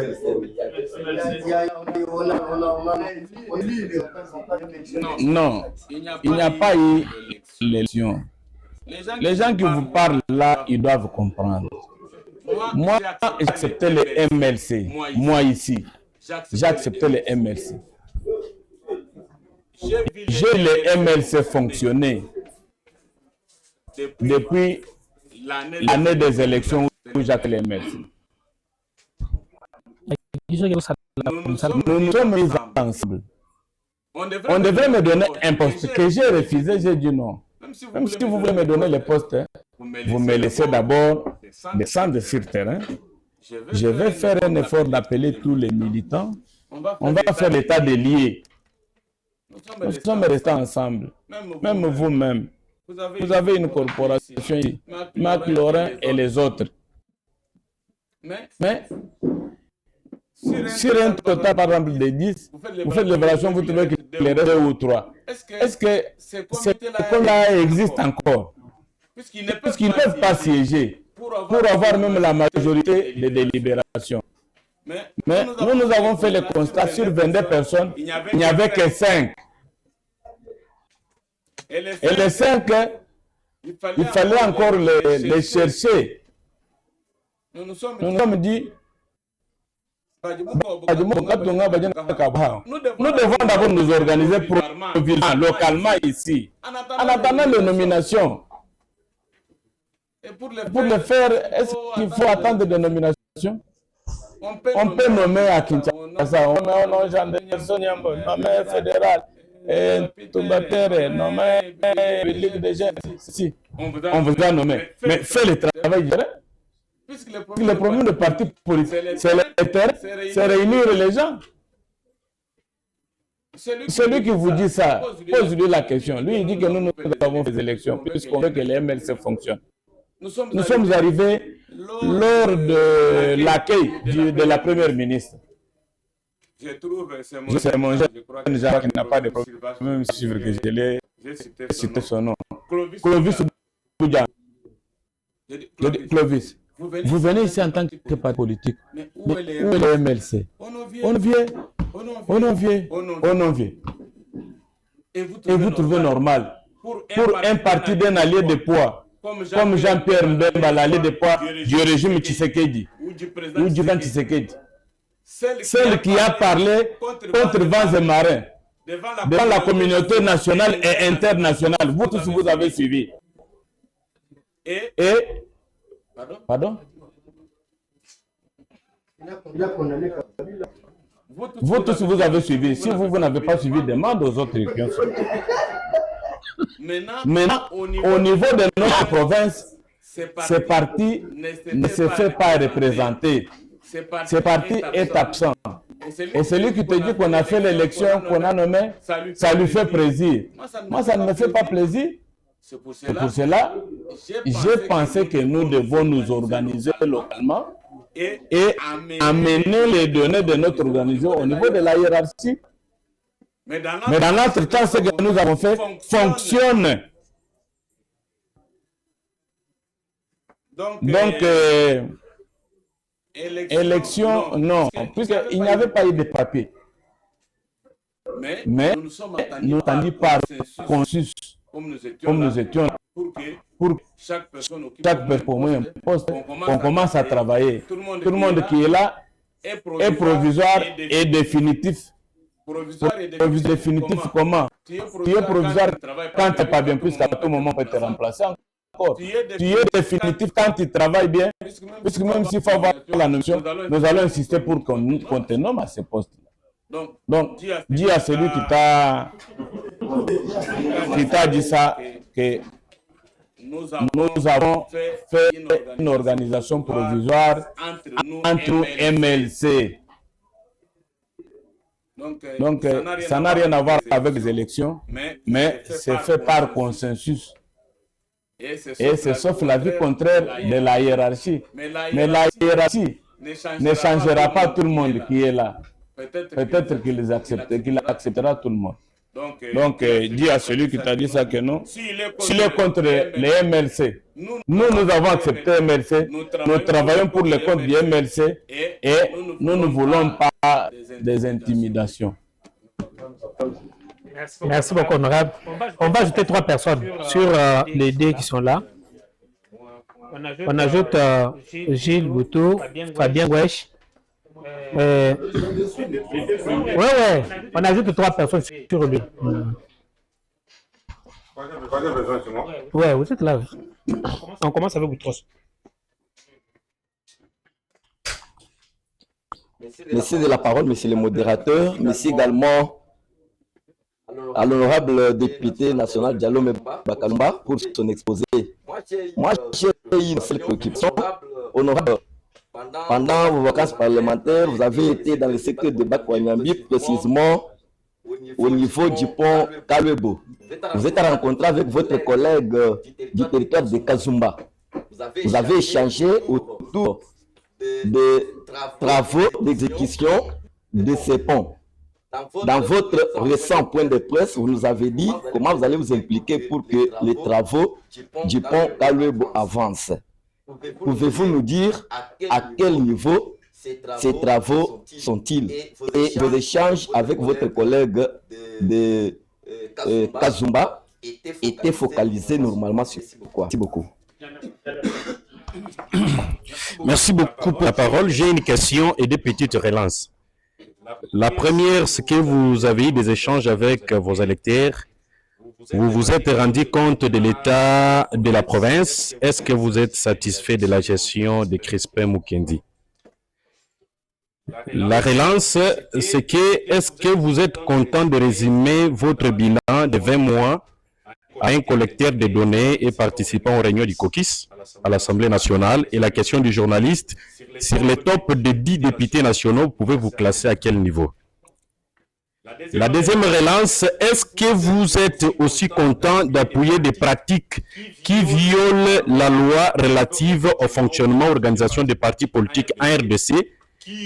Non, il n'y a pas eu l'élection. Les gens qui vous parlent là, ils doivent comprendre. Moi, j'acceptais le MLC. Moi ici, j'acceptais le MLC. J'ai le MLC fonctionner depuis l'année des élections où j'acceptais le MLC. Nous nous sommes mis ensemble. On devrait me donner un poste que j'ai refusé, j'ai dit non. Même si vous voulez me donner le poste, vous me laissez d'abord descendre sur le terrain. Je vais faire un effort d'appeler tous les militants. On va faire l'état des liés. Nous sommes restés ensemble. Même vous-même. Vous avez une corporation ici. Marc Laurent et les autres. Mais sur un total, par exemple, de 10, vous faites l'évaluation, vous trouvez qu'il y a 2 ou 3. Est-ce que ces coms-là existent encore? Puisqu'ils ne peuvent pas siéger pour avoir même la majorité des délibérations. Mais nous avons fait le constat, sur 22 personnes, il n'y avait que 5. Et les 5, il fallait encore les chercher. Nous nous sommes dit, nous devons d'abord nous organiser pour localement ici, en attendant les nominations. Et pour le faire, est-ce qu'il faut attendre des nominations? On peut nommer à Kinshasa, on nomme Jean Anderson Yambo, nommé fédéral, Toumbatere, nommé Ligue des jeunes. Si, on vous a nommé. Mais faites le travail direct. Puisque le problème de parti politique, c'est le terrain, c'est réunir les gens. Celui qui vous dit ça, pose-lui la question. Lui, il dit que nous avons fait des élections, puisqu'on veut que les MLC fonctionnent. Nous sommes arrivés lors de l'accueil de la première ministre. Je trouve, c'est mon genre qui n'a pas de problème, même si je l'ai cité son nom. Clovis Boudian. Clovis, vous venez ici en tant que parti politique. Mais où est le MLC? On vient. Et vous trouvez normal pour un parti d'un allié de poids comme Jean-Pierre Mbemba, l'allié de poids du régime Tshisekedi ou du président Tshisekedi, celle qui a parlé contre vents et marins devant la communauté nationale et internationale. Vous tous, vous avez suivi. Pardon? Vous tous, vous avez suivi. Si vous n'avez pas suivi, demande aux autres qui ont suivi. Maintenant, au niveau de notre province, ce parti ne se fait pas représenter. Ce parti est absent. Et celui qui te dit qu'on a fait l'élection, qu'on a nommé, ça lui fait plaisir. Moi, ça ne me fait pas plaisir. C'est pour cela, j'ai pensé que nous devons nous organiser localement et amener les données de notre organisation au niveau de la hiérarchie. Mais dans notre temps, ce que nous avons fait fonctionne. Donc élection, non, puisqu'il n'y avait pas eu de papier. Mais nous n'avons pas conçu comme nous étions pour chaque personne pour moi un poste, on commence à travailler. Tout le monde qui est là est provisoire et définitif. Définitif comment? Tu es provisoire quand tu n'es pas bien, puisqu'à tout moment on peut te remplacer encore. Tu es définitif quand tu travailles bien, puisque même s'il faut avoir la notion, nous allons insister pour qu'on te nomme à ce poste-là. Donc, dis à celui qui t'a dit ça que nous avons fait une organisation provisoire entre nous MLC. Donc, ça n'a rien à voir avec les élections, mais c'est fait par consensus. Et c'est sauf l'avis contraire de la hiérarchie. Mais la hiérarchie ne changera pas tout le monde qui est là. Peut-être qu'il acceptera tout le monde. Donc, dis à celui qui t'a dit ça que non. S'il est contre les MLC, nous avons accepté MLC, nous travaillons pour le compte du MLC et nous ne voulons pas des intimidations. Merci beaucoup, honorable. On va ajouter 3 personnes sur les deux qui sont là. On ajoute Gilles Boutou, Fabien Wesh. Ouais, on ajoute 3 personnes sur lui. Ouais, vous êtes là. On commence avec Boutros. Merci de la parole, monsieur le modérateur. Merci également à l'honorable député national Diallo Bakalumba pour son exposé. Moi, j'ai une seule préoccupation. Honorable, pendant vos vacances parlementaires, vous avez été dans le secteur de Bakwanyambi, précisément au niveau du pont Kalwebo. Vous êtes rencontré avec votre collègue du territoire de Kazumba. Vous avez échangé autour des travaux d'exécution de ces ponts. Dans votre récent point de presse, vous nous avez dit comment vous allez vous impliquer pour que les travaux du pont Kalwebo avancent. Pouvez-vous nous dire à quel niveau ces travaux sont-ils et vos échanges avec votre collègue de Kazumba étaient focalisés normalement sur quoi? Merci beaucoup. Merci beaucoup pour la parole. J'ai une question et des petites relances. La première, c'est que vous avez eu des échanges avec vos électeurs vous vous êtes rendu compte de l'état de la province. Est-ce que vous êtes satisfait de la gestion de Crispin Mukendi? La relance, c'est que est-ce que vous êtes content de résumer votre bilan de 20 mois à un collecteur de données et participant aux réunions du COCIS à l'Assemblée nationale? Et la question du journaliste, sur les top de 10 députés nationaux, pouvez-vous classer à quel niveau? La deuxième relance, est-ce que vous êtes aussi content d'appuyer des pratiques qui violent la loi relative au fonctionnement et organisation des partis politiques en RDC,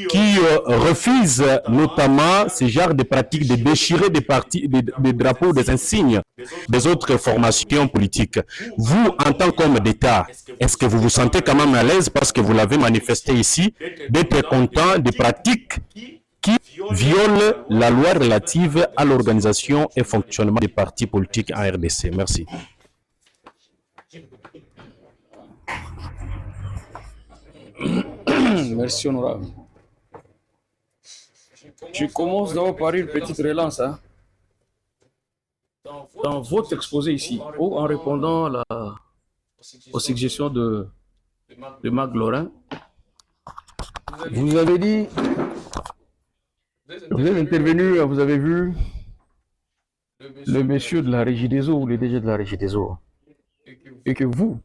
qui refusent notamment ce genre de pratiques de déchirer des drapeaux, des insignes des autres formations politiques? Vous, en tant qu'homme d'État, est-ce que vous vous sentez quand même à l'aise, parce que vous l'avez manifesté ici, d'être content des pratiques qui violent la loi relative à l'organisation et fonctionnement des partis politiques en RDC? Merci. Merci, honorable. Je commence d'abord par une petite relance. Dans votre exposé ici, ou en répondant aux suggestions de Marc Laurent, vous avez dit, vous êtes intervenu, vous avez vu le monsieur de la Régie des eaux ou le DG de la Régie des eaux, et que vous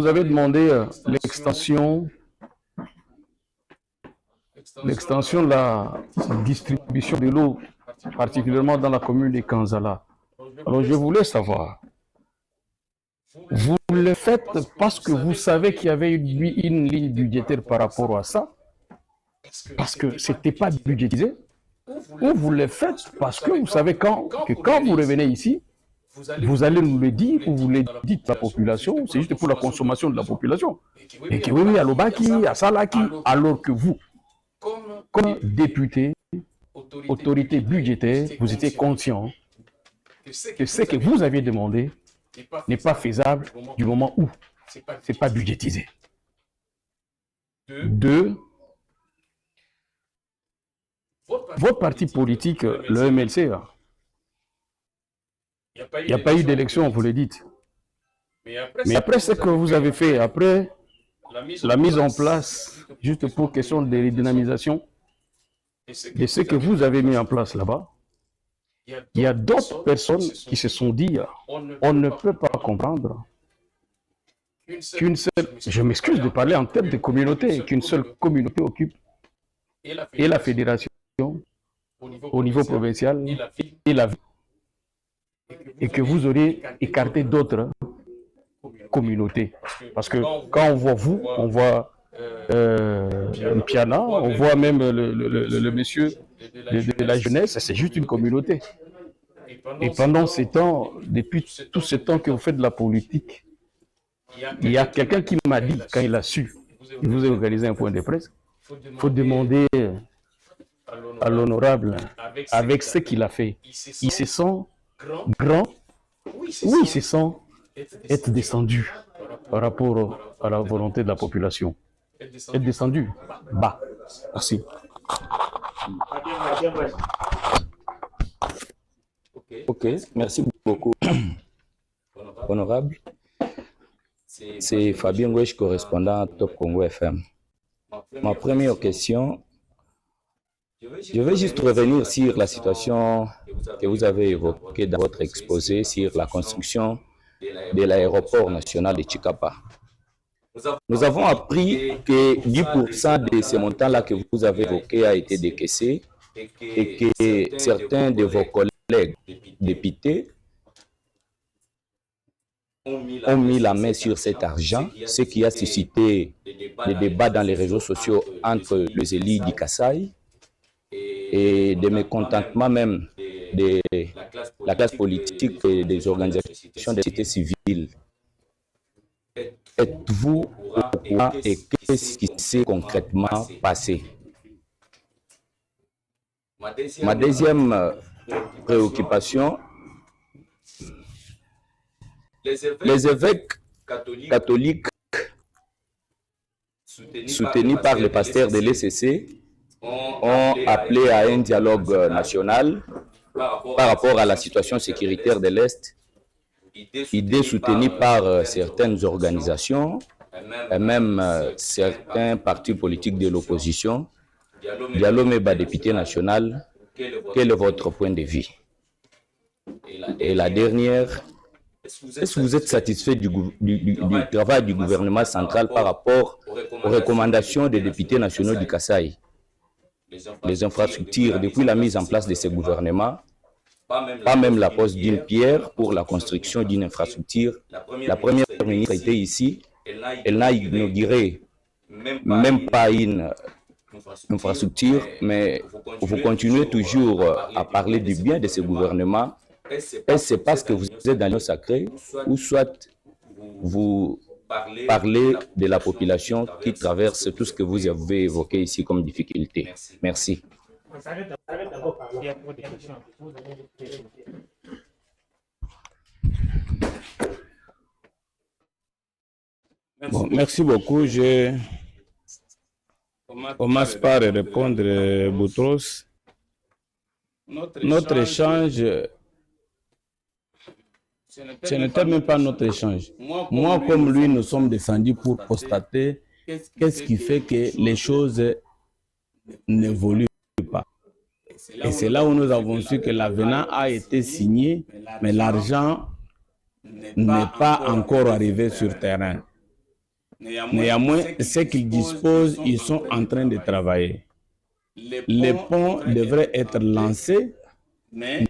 avez demandé l'extension de la distribution de l'eau, particulièrement dans la commune de Kanzala. Alors je voulais savoir, vous le faites parce que vous savez qu'il y avait une ligne budgétaire par rapport à ça, parce que ce n'était pas budgétisé, ou vous le faites parce que vous savez que quand vous revenez ici, vous allez nous le dire, ou vous le dites à la population, c'est juste pour la consommation de la population. Et que oui, à Lobaki, à Salaki, alors que vous, comme député, autorité budgétaire, vous étiez conscient que ce que vous aviez demandé n'est pas faisable du moment où ce n'est pas budgétisé. Deux, votre parti politique, le MLC, il n'y a pas eu d'élection, vous le dites. Mais après ce que vous avez fait, après la mise en place, juste pour question de redynamisation, et ce que vous avez mis en place là-bas, il y a d'autres personnes qui se sont dit, on ne peut pas comprendre qu'une seule, je m'excuse de parler en termes de communauté, qu'une seule communauté occupe et la fédération au niveau provincial et la ville, et que vous aurez écarté d'autres communautés. Parce que quand on voit vous, on voit Piana, on voit même le monsieur de la jeunesse, c'est juste une communauté. Et pendant ces temps, depuis tout ce temps que vous faites de la politique, il y a quelqu'un qui m'a dit, quand il a su, il vous a organisé un point de presse, il faut demander à l'honorable, avec ce qu'il a fait, il se sent grand, oui, il se sent être descendu par rapport à la volonté de la population. Être descendu bas. Merci. Ok, merci beaucoup. Honorable, c'est Fabien Wesh, correspondant à Top Congo FM. Ma première question, je vais juste revenir sur la situation que vous avez évoquée dans votre exposé sur la construction de l'aéroport national de Chikapa. Nous avons appris que 10% de ces montants-là que vous avez évoqués a été décaissé et que certains de vos collègues députés ont mis la main sur cet argent, ce qui a suscité des débats dans les réseaux sociaux entre les élus du Kasaï et des mécontentements même de la classe politique et des organisations de la société civile. Êtes-vous au courant et qu'est-ce qui s'est concrètement passé? Ma deuxième préoccupation, les évêques catholiques soutenus par le pasteur de l'ECC ont appelé à un dialogue national par rapport à la situation sécuritaire de l'Est, idée soutenue par certaines organisations et même certains partis politiques de l'opposition. Diallo Meba, député national, quel est votre point de vue? Et la dernière, est-ce que vous êtes satisfait du travail du gouvernement central par rapport aux recommandations des députés nationaux du Kasaï? Les infrastructures, depuis la mise en place de ce gouvernement, pas même la pose d'une pierre pour la construction d'une infrastructure. La première ministre était ici, elle n'a inauguré même pas une infrastructure, mais vous continuez toujours à parler du bien de ce gouvernement. Est-ce que c'est parce que vous êtes dans l'union sacrée ou soit vous parlez de la population qui traverse tout ce que vous avez évoqué ici comme difficulté? Merci. Bon, merci beaucoup. Je commence par répondre, Boutros. Notre échange, ce n'était même pas notre échange. Moi, comme lui, nous sommes descendus pour constater qu'est-ce qui fait que les choses n'évoluent pas. Et c'est là où nous avons su que l'avenant a été signé, mais l'argent n'est pas encore arrivé sur terrain. Néanmoins, ce qu'ils disposent, ils sont en train de travailler. Les ponts devraient être lancés, mais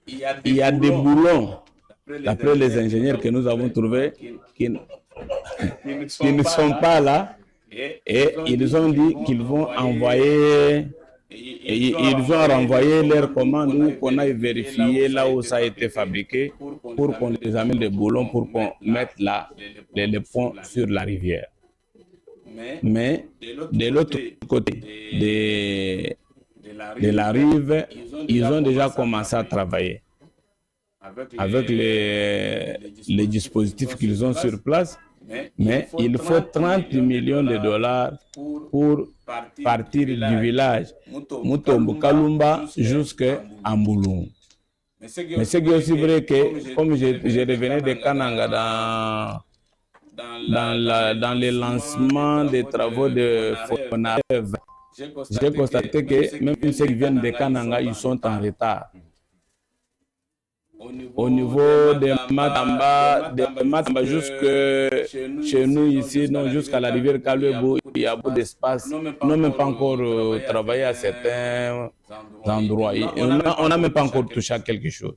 il y a des boulons, d'après les ingénieurs que nous avons trouvés, qui ne sont pas là. Et ils ont dit qu'ils vont envoyer, ils ont renvoyé leurs commandes où qu'on aille vérifier là où ça a été fabriqué pour qu'on les amène des boulons pour qu'on mette les ponts sur la rivière. Mais de l'autre côté de la rive, ils ont déjà commencé à travailler avec les dispositifs qu'ils ont sur place. Mais il faut 30 millions de dollars pour partir du village Mutombo Kalumba jusqu'à Mbulungu. Mais c'est aussi vrai que, comme je revenais de Kananga dans le lancement des travaux de Fonarev, j'ai constaté que même ceux qui viennent de Kananga, ils sont en retard. Au niveau de Matamba jusque chez nous ici, jusqu'à la rivière Kaluebo, il y a beaucoup d'espace. On n'a même pas encore travaillé à certains endroits. On n'a même pas encore touché à quelque chose.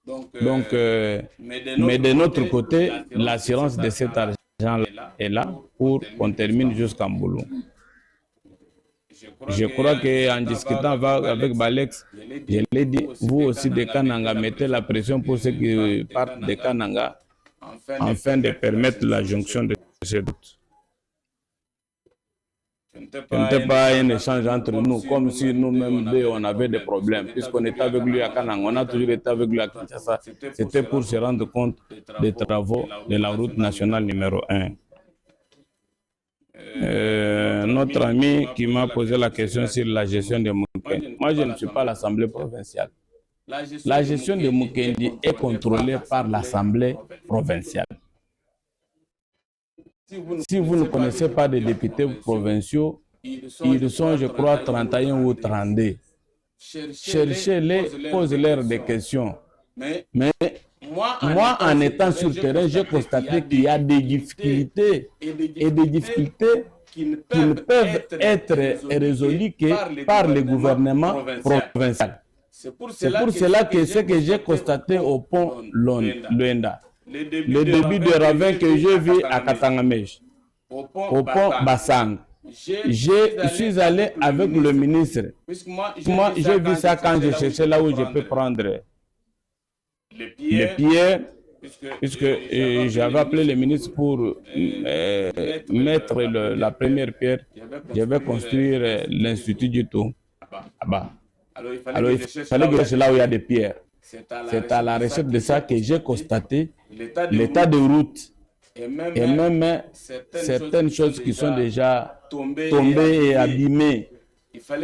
Donc, mais de notre côté, l'assurance de cet argent est là pour qu'on termine jusqu'à Mbulungu. Je crois qu'en discutant avec Balex, je l'ai dit, vous aussi de Kananga, mettez la pression pour ceux qui partent de Kananga afin de permettre la jonction de ces routes. Ce n'était pas un échange entre nous, comme si nous-mêmes deux, on avait des problèmes. Puisqu'on était avec lui à Kananga, on a toujours été avec lui à Kinshasa. C'était pour se rendre compte des travaux de la route nationale numéro 1. Notre ami qui m'a posé la question sur la gestion de Mukendi. Moi, je ne suis pas à l'Assemblée provinciale. La gestion de Mukendi est contrôlée par l'Assemblée provinciale. Si vous ne connaissez pas des députés provinciaux, ils sont, je crois, 31 ou 32. Cherchez-les, posez-leur des questions. Mais moi, en étant sur le terrain, j'ai constaté qu'il y a des difficultés et des difficultés qui ne peuvent être résolues que par le gouvernement provincial. C'est pour cela que ce que j'ai constaté au pont Luenda, le début de ravin que j'ai vu à Katangamej, au pont Bassang, je suis allé avec le ministre. Moi, j'ai vu ça quand je cherchais là où je peux prendre les pierres, puisque j'avais appelé le ministre pour mettre la première pierre. Je vais construire l'Institut du tout. Alors il fallait que je cherche là où il y a des pierres. C'est à la recherche de ça que j'ai constaté l'état de route et même certaines choses qui sont déjà tombées et abîmées.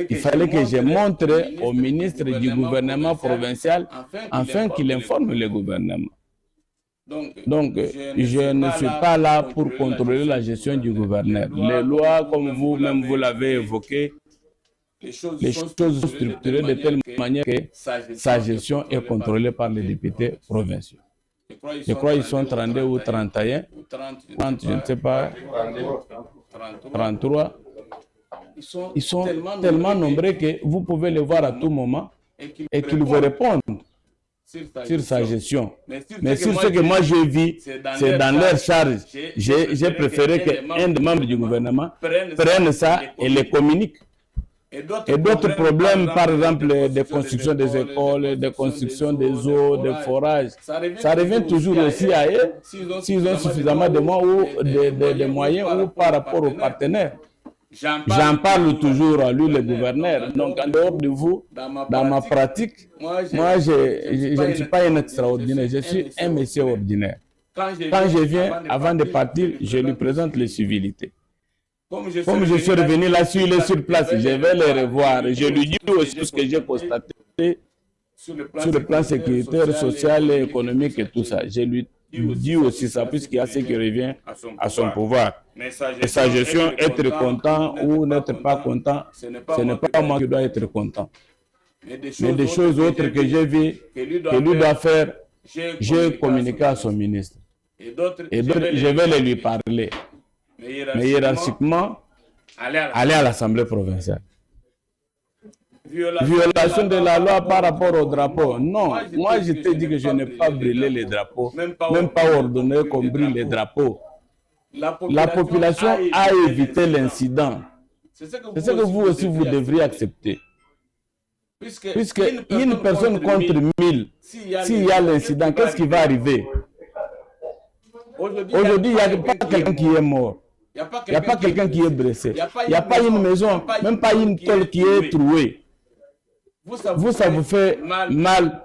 il fallait que je montre au ministre du gouvernement provincial afin qu'il informe le gouvernement. Donc, je ne suis pas là pour contrôler la gestion du gouverneur. Les lois, comme vous-même vous l'avez évoqué, les choses sont structurées de telle manière que sa gestion est contrôlée par les députés provinciaux. Je crois qu'ils sont 32 ou 31, 30, je ne sais pas, 33. Ils sont tellement nombreux que vous pouvez les voir à tout moment et qu'ils vous répondent sur sa gestion. Mais sur ce que moi je vis, c'est dans leur charge. J'ai préféré qu'un des membres du gouvernement prenne ça et les communique. Et d'autres problèmes, par exemple, des constructions des écoles, des constructions des eaux, des forages, ça revient toujours aussi à eux, s'ils ont suffisamment de moyens ou par rapport aux partenaires. J'en parle toujours à lui, le gouverneur. Donc, en dehors de vous, dans ma pratique, moi, je ne suis pas un extraordinaire, je suis un monsieur ordinaire. Quand je viens, avant de partir, je lui présente les civilités. Comme je suis revenu là, il est sur place, je vais les revoir. Je lui dis aussi ce que j'ai constaté sur le plan sécuritaire, social, économique et tout ça. Je lui dis aussi ça, puisqu'il y a ce qui revient à son pouvoir. Et sa gestion, être content ou n'être pas content, ce n'est pas moi qui dois être content. Mais des choses autres que j'ai vues, que lui doit faire, j'ai communiqué à son ministre. Et d'autres, je vais lui parler. Mais hiérarchiquement, aller à l'Assemblée provinciale. Violation de la loi par rapport au drapeau. Non, moi je t'ai dit que je n'ai pas brûlé les drapeaux, même pas ordonné qu'on brûle les drapeaux. La population a évité l'incident. C'est ce que vous aussi vous devriez accepter. Puisque une personne contre 1000, s'il y a l'incident, qu'est-ce qui va arriver? Aujourd'hui, il n'y a pas quelqu'un qui est mort. Il n'y a pas quelqu'un qui est blessé. Il n'y a pas une maison, même pas une tôle qui est trouée. Vous, ça vous fait mal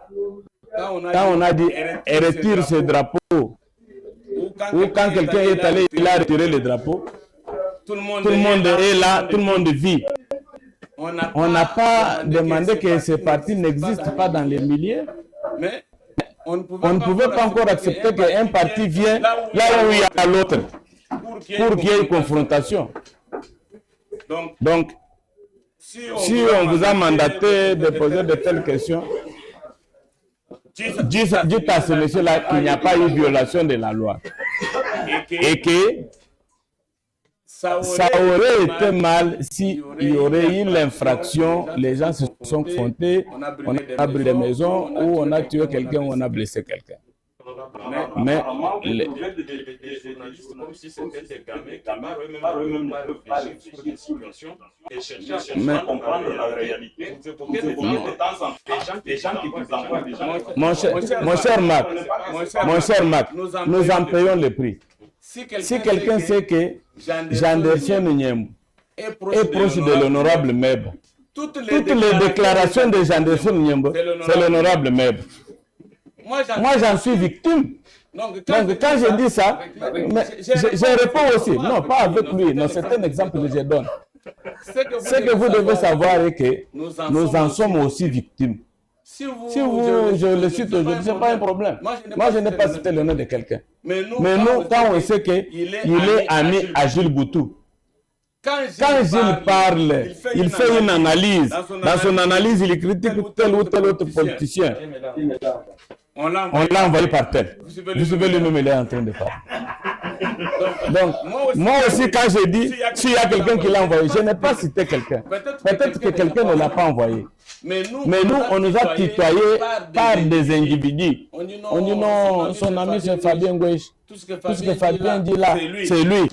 quand on a dit retire ce drapeau. Ou quand quelqu'un est allé, il a retiré le drapeau. Tout le monde est là, tout le monde vit. On n'a pas demandé que ces partis n'existent pas dans les milieux. Mais on ne pouvait pas encore accepter qu'un parti vienne là où il y a l'autre pour qu'il y ait une confrontation. Donc, si on vous a mandaté de poser de telles questions, dites à ce monsieur-là qu'il n'y a pas eu violation de la loi. Et que ça aurait été mal s'il y aurait eu l'infraction, les gens se sont confrontés, on a brûlé des maisons, ou on a tué quelqu'un, ou on a blessé quelqu'un. Mais mon cher Marc, nous en payons le prix. Si quelqu'un sait que Janderson Nyembo est proche de l'honorable Meb, toutes les déclarations de Janderson Nyembo, c'est l'honorable Meb. Moi, j'en suis victime. Donc, quand je dis ça, je réponds aussi. Non, pas avec lui. Non, c'est un exemple que je donne. Ce que vous devez savoir est que nous en sommes aussi victimes. Si je le cite aujourd'hui, ce n'est pas un problème. Moi, je n'ai pas cité le nom de quelqu'un. Mais nous, quand on sait qu'il est ami à Gilles Boutou, quand Gilles parle, il fait une analyse. Dans son analyse, il critique tel ou tel autre politicien. On l'a envoyé par terre. Vous savez, lui-même, il est en train de parler. Donc, moi aussi, quand je dis, s'il y a quelqu'un qui l'a envoyé, je n'ai pas cité quelqu'un. Peut-être que quelqu'un ne l'a pas envoyé. Mais nous, on nous a tutoyés par des individus. On dit non, son ami c'est Fabien Ngwesh. Tout ce que Fabien dit là, c'est lui.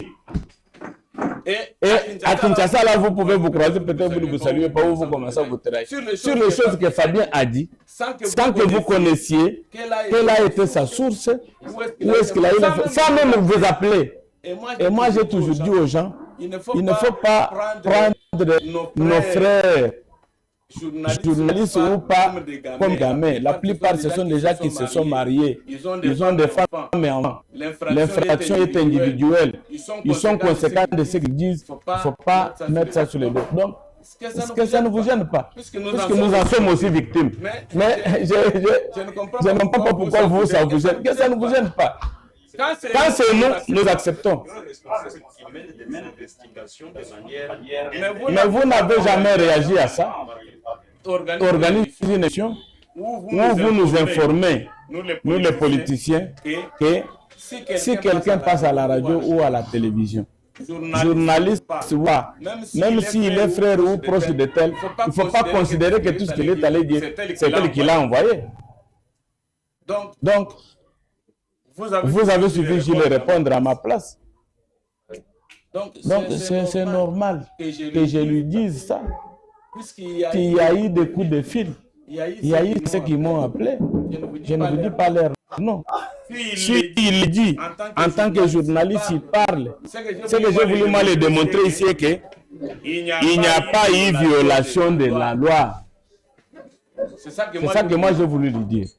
Et à Kinshasa, là, vous pouvez vous croiser, peut-être vous ne vous saluez pas ou vous commencez à vous trahir. Sur les choses que Fabien a dit, sans que vous connaissiez quelle a été sa source, où est-ce qu'il a eu la... Sans même vous appeler. Et moi, j'ai toujours dit aux gens, il ne faut pas prendre nos frères journalistes ou pas comme gamins. La plupart, ce sont des gens qui se sont mariés. Ils ont des femmes et enfants. L'infraction est individuelle. Ils sont conséquents de ce qu'ils disent. Il ne faut pas mettre ça sur les dos. Donc, Est-ce que ça ne vous gêne pas? Puisque nous en sommes aussi victimes. Mais je ne comprends pas pourquoi vous, ça vous gêne. Que ça ne vous gêne pas. Quand c'est nous, nous acceptons. Mais vous n'avez jamais réagi à ça. Organisez une émission où vous nous informez, nous les politiciens, que si quelqu'un passe à la radio ou à la télévision, journaliste, même s'il est frère ou proche de tel, il ne faut pas considérer que tout ce qu'il est allé dire, c'est tel qui l'a envoyé. Donc, vous avez suffi de répondre à ma place. Donc c'est normal que je lui dise ça. Puisqu'il y a eu des coups de fil. Il y a eu ceux qui m'ont appelé. Je ne vous dis pas leur nom. S'il dit, en tant que journaliste, il parle. Ce que j'ai voulu moi le démontrer ici est qu'il n'y a pas eu violation de la loi. C'est ça que moi j'ai voulu lui dire.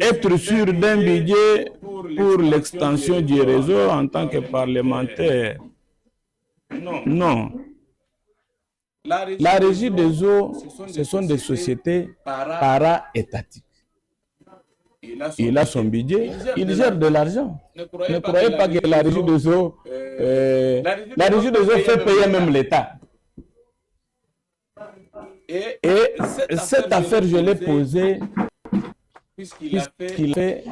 Être sûr d'un budget pour l'extension du réseau en tant que parlementaire. Non. La régie des eaux, ce sont des sociétés para-étatiques. Il a son budget, il gère de l'argent. Ne croyez pas que la régie des eaux, fait payer même l'État. Et cette affaire, je l'ai posée puisqu'il fait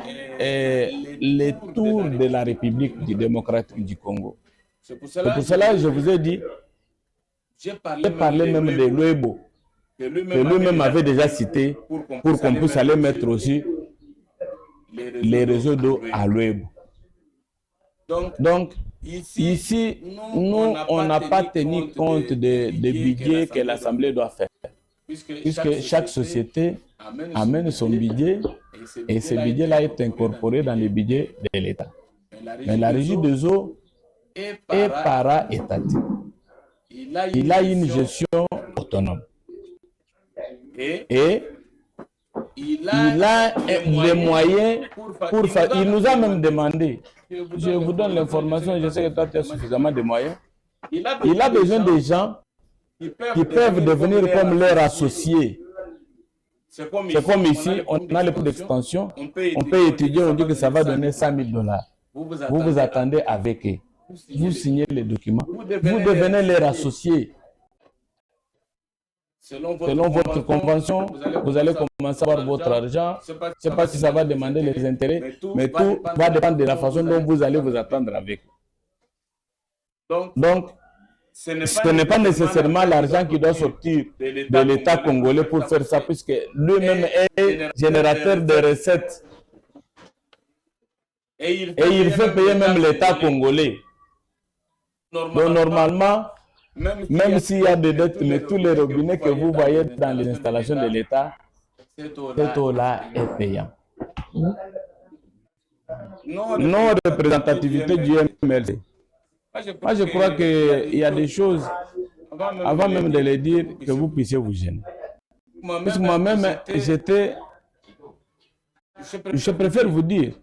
les tours de la République démocratique du Congo. C'est pour cela que je vous ai dit, j'ai parlé même de Luebo, que lui-même avait déjà cité pour qu'on puisse aller mettre aussi les réseaux d'eau à Luebo. Donc, ici, nous, on n'a pas tenu compte des budgets que l'Assemblée doit faire. Puisque chaque société amène son budget et ce budget-là est incorporé dans le budget de l'État. Mais la régie des eaux est para-étatique. Il a une gestion autonome. Et il a des moyens pour faire. Il nous a même demandé, je vous donne l'information, je sais que toi tu as suffisamment de moyens. Il a besoin de gens qui peuvent devenir comme leurs associés. C'est comme ici, on a le coût d'extension, on peut étudier, on dit que ça va donner $100,000. Vous vous attendez avec eux. Vous signez les documents, vous devenez leurs associés. Selon votre convention, vous allez commencer à avoir votre argent. Je ne sais pas si ça va demander les intérêts, mais tout va dépendre de la façon dont vous allez vous attendre avec. Donc, ce n'est pas nécessairement l'argent qui doit sortir de l'État congolais pour faire ça, puisque lui-même est générateur de recettes. Et il fait payer même l'État congolais. Donc normalement, même s'il y a des dettes, mais tous les robinets que vous voyez dans les installations de l'État, cette eau-là est payante. Non représentativité du MLC. Moi, je crois qu'il y a des choses, avant même de les dire, que vous puissiez vous gêner. Parce que moi-même, je préfère vous dire.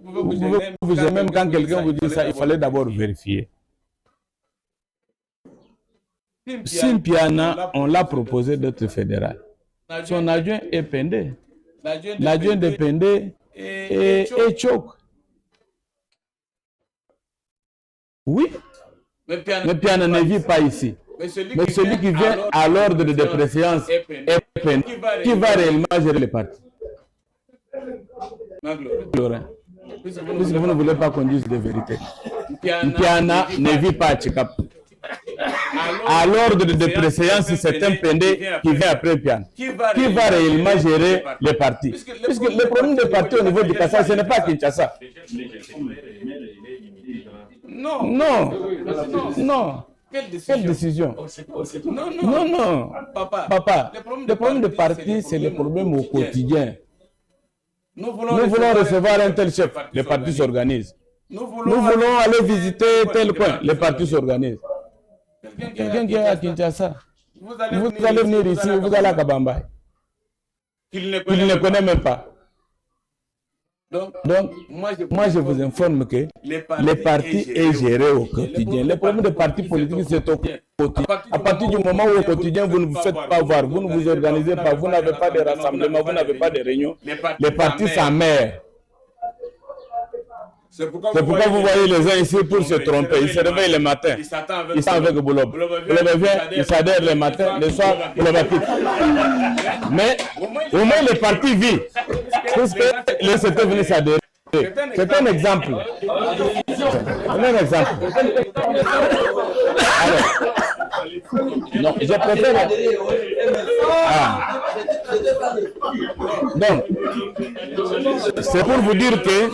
Vous pouvez vous gêner même quand quelqu'un vous dit ça, il fallait d'abord vérifier. Simpiana, on l'a proposé d'être fédéral. Son adjoint est Pendé. L'adjoint de Pendé est Tchok. Oui, mais Piana ne vit pas ici. Mais celui qui vient à l'ordre de préséance est Pendé. Qui va réellement gérer les partis? Puisque vous ne voulez pas qu'on dise de vérité. Piana ne vit pas à Tchikap. À l'ordre de préséance, c'est un Pendé qui vient après Piana. Qui va réellement gérer les partis? Puisque le problème des partis au niveau du Kassai, ce n'est pas Kinshasa. Non. Quelle décision? Non. Papa, le problème des partis, c'est le problème au quotidien. Nous voulons recevoir un tel chef, les partis s'organisent. Nous voulons aller visiter tel coin, les partis s'organisent. Quelqu'un qui est à Kinshasa, vous allez venir ici, vous allez à Kabamba. Qu'il ne connaît même pas. Donc, moi, je vous informe que les partis est géré au quotidien. Les problèmes des partis politiques, c'est au quotidien. À partir du moment où au quotidien, vous ne vous faites pas voir, vous ne vous organisez pas, vous n'avez pas de rassemblement, vous n'avez pas de réunion, les partis s'emmerdent. C'est pourquoi vous voyez les uns ici pour se tromper. Ils se réveillent le matin. Ils sont avec Boulob. Boulob vient, il s'adhère le matin, le soir, Boulob quitte. Mais au moins les partis vivent. Puisque les CT venus s'adhérer. C'est un exemple. Un exemple. Alors, non, je préfère. Ah. Donc, c'est pour vous dire que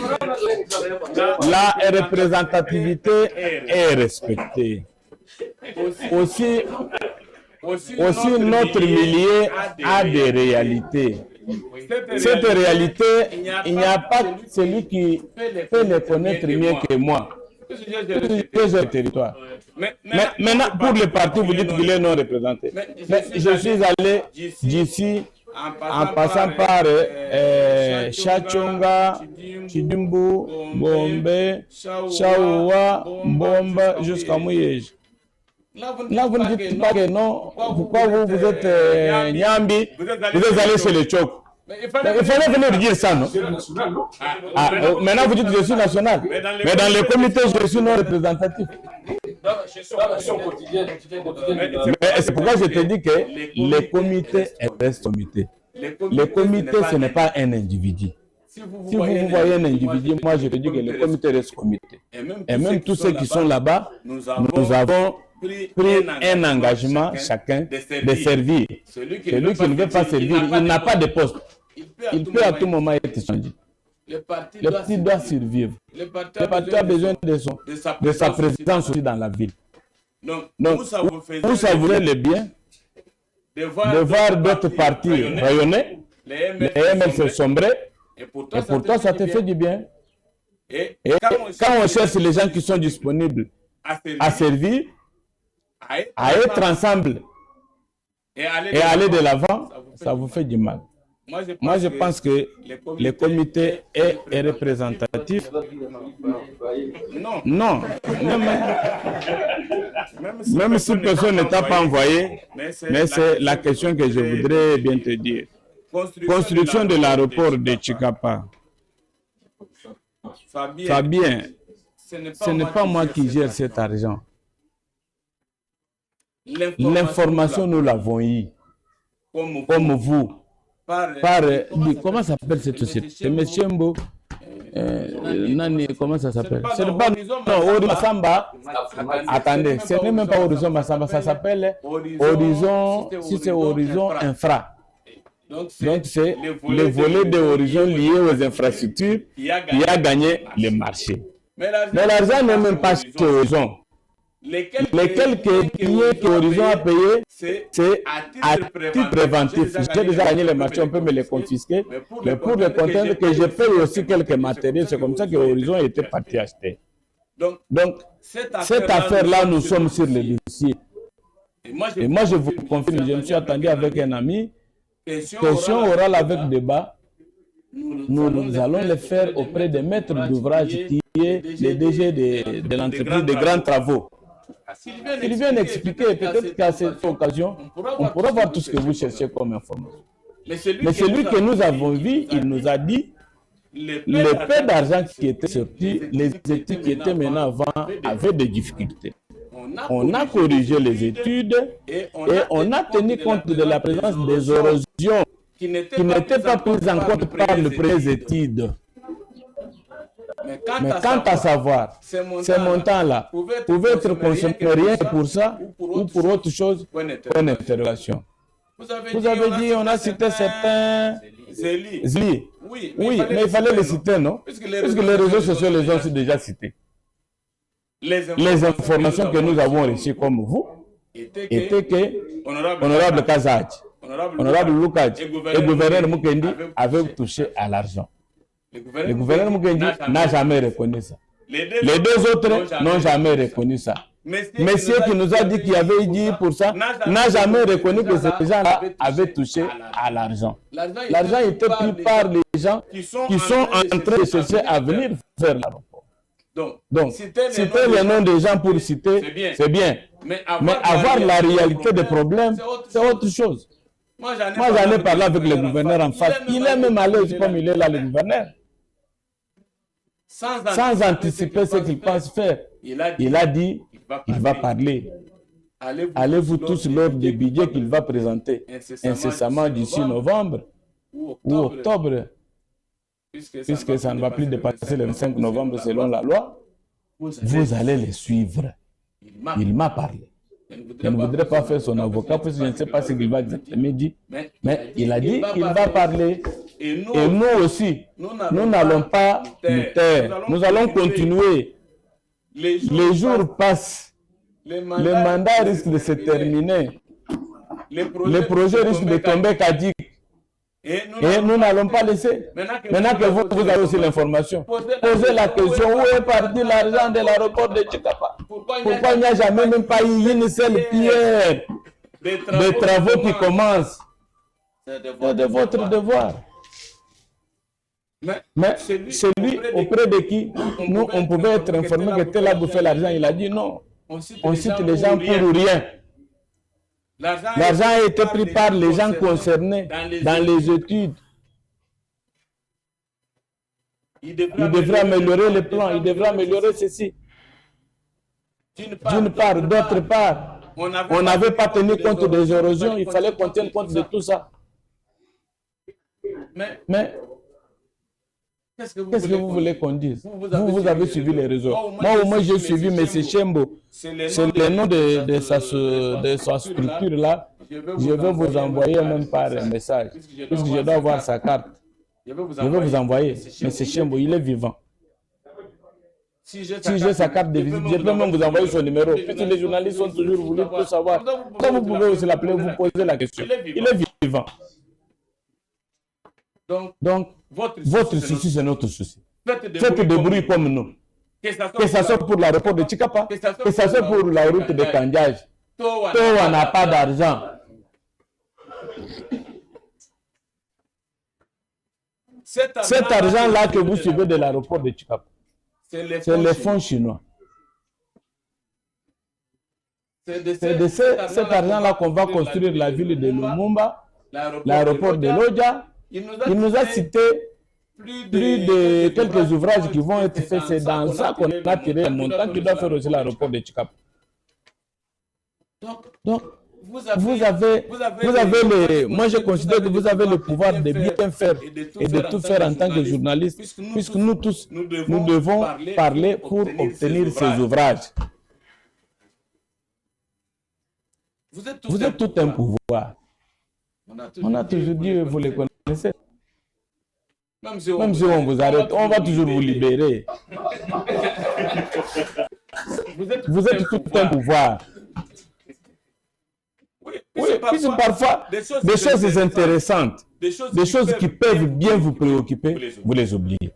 la représentativité est respectée. Aussi notre milieu a des réalités. Cette réalité, il n'y a pas celui qui peut les connaître mieux que moi. J'ai le territoire. Mais maintenant, pour le parti, vous dites qu'il est non représenté. Mais je suis allé d'ici en passant par Chachonga, Chidumbu, Bombe, Chaoua, Bomba, jusqu'à Mouyej. Là, vous ne dites pas que non. Pourquoi vous êtes Nyambi, vous êtes allé chez le Tchok. Il fallait venir dire ça, non? Maintenant, vous dites que je suis national. Mais dans les comités, je suis non représentatif. Mais c'est pourquoi je te dis que les comités restent comités. Les comités, ce n'est pas un individu. Si vous voyez un individu, moi je te dis que les comités restent comités. Et même tous ceux qui sont là-bas, nous avons pris un engagement chacun de servir. Celui qui ne veut pas servir, il n'a pas de poste. Il peut à tout moment être changé. Le parti doit survivre. Le parti a besoin de sa présence aussi dans la ville. Donc, vous savourez le bien de voir d'autres partis rayonner, les MLC sombrer, et pour toi, ça te fait du bien. Et quand on cherche les gens qui sont disponibles à servir, à être ensemble et aller de l'avant, ça vous fait du mal. Moi, je pense que le comité est représentatif. Non. Même si personne ne t'a pas envoyé, mais c'est la question que je voudrais bien te dire. Construction de l'aéroport de Chikapa. Fabien, ce n'est pas moi qui gère cet argent. L'information, nous l'avons eue. Comme vous. Comment s'appelle cette société? C'est M. Mbo. Nani, comment ça s'appelle? C'est pas Horizon Massamba. Attendez, ce n'est même pas Horizon Massamba, ça s'appelle Horizon, si c'est Horizon Infra. Donc c'est le volet de Horizon lié aux infrastructures qui a gagné le marché. Mais l'argent n'est même pas chez Horizon. Les quelques billets que Horizon a payés, c'est à titre préventif. J'ai déjà gagné le marché, on peut me les confisquer. Mais pour le contenir que je paye aussi quelques matériels, c'est comme ça que Horizon était parti acheter. Donc, cette affaire-là, nous sommes sur le dossier. Et moi, je vous confirme, je me suis attendu avec un ami. Question orale avec débat. Nous allons le faire auprès des maîtres d'ouvrage qui est le DG de l'entreprise de grands travaux. S'il vient expliquer, peut-être qu'à cette occasion, on pourra voir tout ce que vous cherchez comme information. Mais celui que nous avons vu, il nous a dit le peu d'argent qui était sorti, les études qui étaient menées avant avaient des difficultés. On a corrigé les études et on a tenu compte de la présence des érosions qui n'étaient pas prises en compte par les premières études. Mais quant à savoir, ces montants-là pouvaient être consommés rien que pour ça ou pour autre chose, point d'interrogation. Vous avez dit, on a cité certains Zli. Oui, mais il fallait les citer, non? Puisque les réseaux sociaux les ont déjà cités. Les informations que nous avons reçues comme vous étaient que Honorable Kazaj, Honorable Loukadj et le gouverneur Mukendi avaient touché à l'argent. Le gouverneur Mukendi n'a jamais reconnu ça. Les deux autres n'ont jamais reconnu ça. Monsieur qui nous a dit qu'il y avait dit pour ça n'a jamais reconnu que ces gens-là avaient touché à l'argent. L'argent était pris par les gens qui sont en train de chercher à venir faire l'aéroport. Donc, citer les noms des gens pour citer, c'est bien. Mais avoir la réalité des problèmes, c'est autre chose. Moi, j'en ai parlé avec le gouverneur en face. Il est même à l'aise comme il est là, le gouverneur. Sans anticiper ce qu'il pense faire. Il a dit qu'il va parler. Allez-vous tous lors du budget qu'il va présenter incessamment d'ici novembre ou octobre, puisque ça ne va plus dépasser le 25 novembre selon la loi, vous allez les suivre. Il m'a parlé. Je ne voudrais pas faire son avocat, parce que je ne sais pas ce qu'il va exactement dire, mais il a dit qu'il va parler. Et nous aussi, nous n'allons pas nous taire. Nous allons continuer. Les jours passent. Les mandats risquent de se terminer. Les projets risquent de tomber caducs. Et nous n'allons pas laisser. Maintenant que vous avez aussi l'information, posez la question, où est parti l'argent de l'aéroport de Tchikapa? Pourquoi il n'y a jamais même pas eu une seule pierre de travaux qui commencent? C'est de votre devoir. Mais celui auprès de qui nous, on pouvait être informé que tel a bouffé l'argent, il a dit non. On cite les gens pour rien. L'argent a été pris par les gens concernés dans les études. Il devrait améliorer les plans, il devrait améliorer ceci. D'une part, d'autre part, on n'avait pas tenu compte des érosions, il fallait qu'on tienne compte de tout ça. Mais qu'est-ce que vous voulez qu'on dise? Vous avez suivi les réseaux. Moi, au moins, j'ai suivi M. Chembo. C'est le nom de sa structure là. Je vais vous envoyer même par un message. Puisque je dois avoir sa carte. Je vais vous envoyer. M. Chembo, il est vivant. Si j'ai sa carte de visite, je peux même vous envoyer son numéro. Puisque les journalistes sont toujours voulu pour savoir. Quand vous pouvez aussi l'appeler, vous posez la question. Il est vivant. Donc, votre souci, c'est notre souci. Faites de bruit comme nous. Que ça soit pour l'aéroport de Tchikapa, que ça soit pour la route de Kandiaj. Towa n'a pas d'argent. Cet argent-là que vous suivez de l'aéroport de Tchikapa, c'est les fonds chinois. C'est de cet argent-là qu'on va construire la ville de Lumumba, l'aéroport de Lodja. Il nous a cité plus de quelques ouvrages qui vont être faits. C'est dans ça qu'on a tiré le montant qui doit faire aussi l'aéroport de Tchikapa. Donc, vous avez moi je considère que vous avez le pouvoir de bien faire et de tout faire en tant que journaliste, puisque nous tous, nous devons parler pour obtenir ces ouvrages. Vous êtes tout un pouvoir. On a toujours dit, vous les connaissez. Même si on vous arrête, on va toujours vous libérer. Vous êtes tout un pouvoir. Oui, puisque parfois, des choses intéressantes, des choses qui peuvent bien vous préoccuper, vous les oubliez.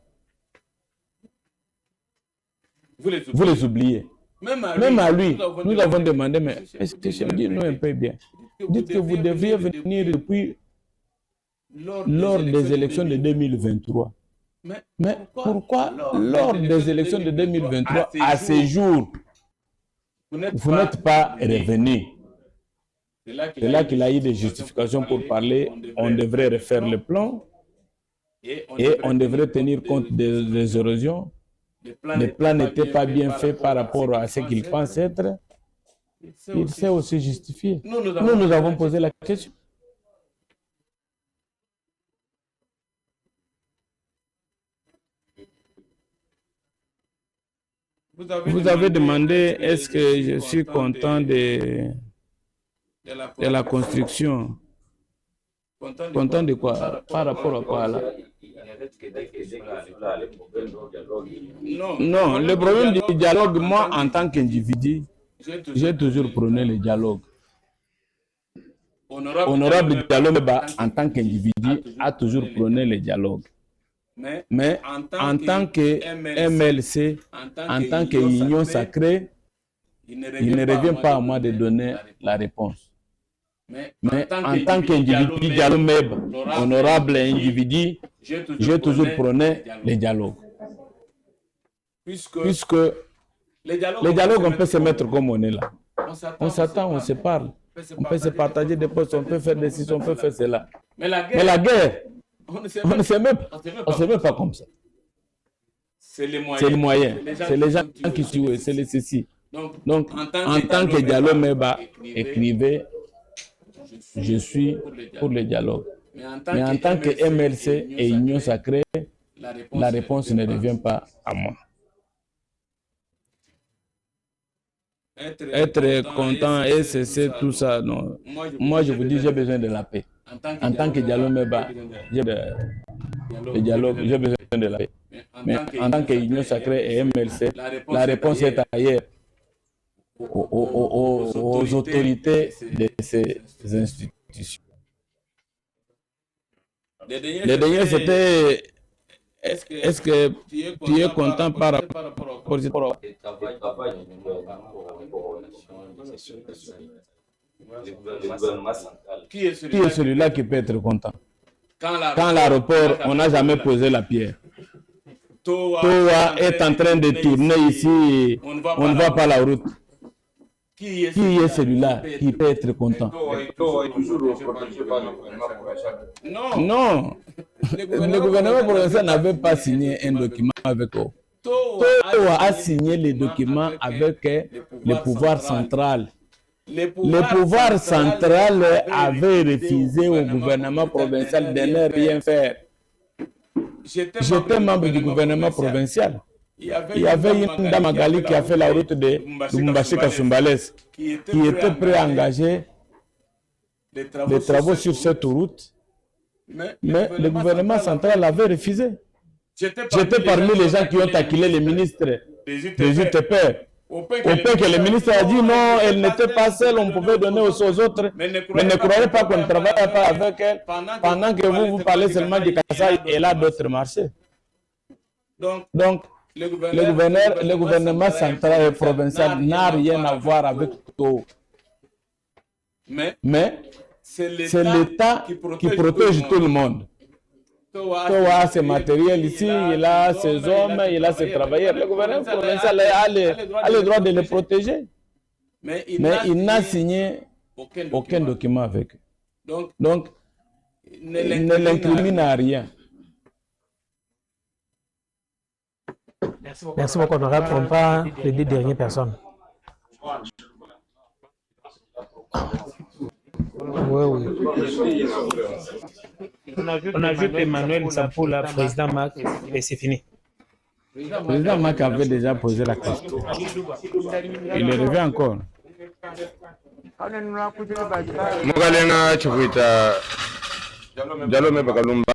Vous les oubliez. Même à lui, nous avons demandé, mais est-ce que je dis nous un peu bien? Dites que vous devriez venir depuis lors des élections de 2023. Mais pourquoi lors des élections de 2023, à ces jours, vous n'êtes pas revenu? C'est là qu'il a eu des justifications pour parler. On devrait refaire le plan et on devrait tenir compte des érosions. Le plan n'était pas bien fait par rapport à ce qu'il pense être. Il s'est aussi justifié. Nous avons posé la question. Vous avez demandé est-ce que je suis content de la construction. Content de quoi? Par rapport à quoi là? Non, le problème du dialogue, moi en tant qu'individu, j'ai toujours prôné le dialogue. Honorable Diallo Meba, en tant qu'individu, a toujours prôné le dialogue. Mais en tant que MLC, en tant qu'union sacrée, il ne revient pas à moi de donner la réponse. Mais en tant qu'individu, Diallo Meba, honorable individu, j'ai toujours prôné les dialogues. Puisque les dialogues, on peut se mettre comme on est là. On s'attend, on se parle. On peut se partager des postes, on peut faire des décisions, on peut faire cela. Mais la guerre, on ne sait même pas comme ça. C'est les moyens. C'est les gens qui tuent, c'est les ceci. Donc, en tant que Diallo Meba écrivait, je suis pour le dialogue. Mais en tant que MLC et Union Sacrée, la réponse ne revient pas à moi. Être content et cesser tout ça, non. Moi, je vous dis, j'ai besoin de la paix. En tant que Diallo Meba, j'ai besoin de la paix. Mais en tant qu'Union Sacrée et MLC, la réponse est ailleurs. Aux autorités de ces institutions. Les derniers, c'était... Est-ce que tu es content par rapport au... Qui est celui-là qui peut être content? Quand l'aéroport, on n'a jamais posé la pierre. Toa est en train de tourner ici, on ne voit pas la route. Qui est celui-là qui peut être content? Non, le gouvernement provincial n'avait pas signé un document avec eux. Toa a signé les documents avec le pouvoir central. Le pouvoir central avait refusé au gouvernement provincial de ne rien faire. J'étais membre du gouvernement provincial. Il y avait une dame à Gali qui a fait la route de Lubumbashi-Kasumbalès, qui était prêt à engager des travaux sur cette route, mais le gouvernement central avait refusé. J'étais parmi les gens qui ont taquillé les ministres des UTP, au point que le ministre a dit non, elle n'était pas seule, on pouvait donner aux autres, mais ne croyez pas qu'on ne travaille pas avec elle, pendant que vous parlez seulement du Kassai, elle a d'autres marchés. Donc, le gouvernement central et provincial n'a rien à voir avec tout. Mais c'est l'État qui protège tout le monde. Toa a ses matériels ici, il a ses hommes, il a ses travailleurs. Le gouvernement provincial a le droit de les protéger. Mais il n'a signé aucun document avec eux. Donc, il ne l'incrimine à rien. Merci beaucoup, honorable. On prend les deux dernières personnes. Oui. On a vu Emmanuel Sapoula, président Mac, et c'est fini. Le président Mac avait déjà posé la question. Il est revenu encore. Mugalenga Chibuita Diallo Meba Kalumba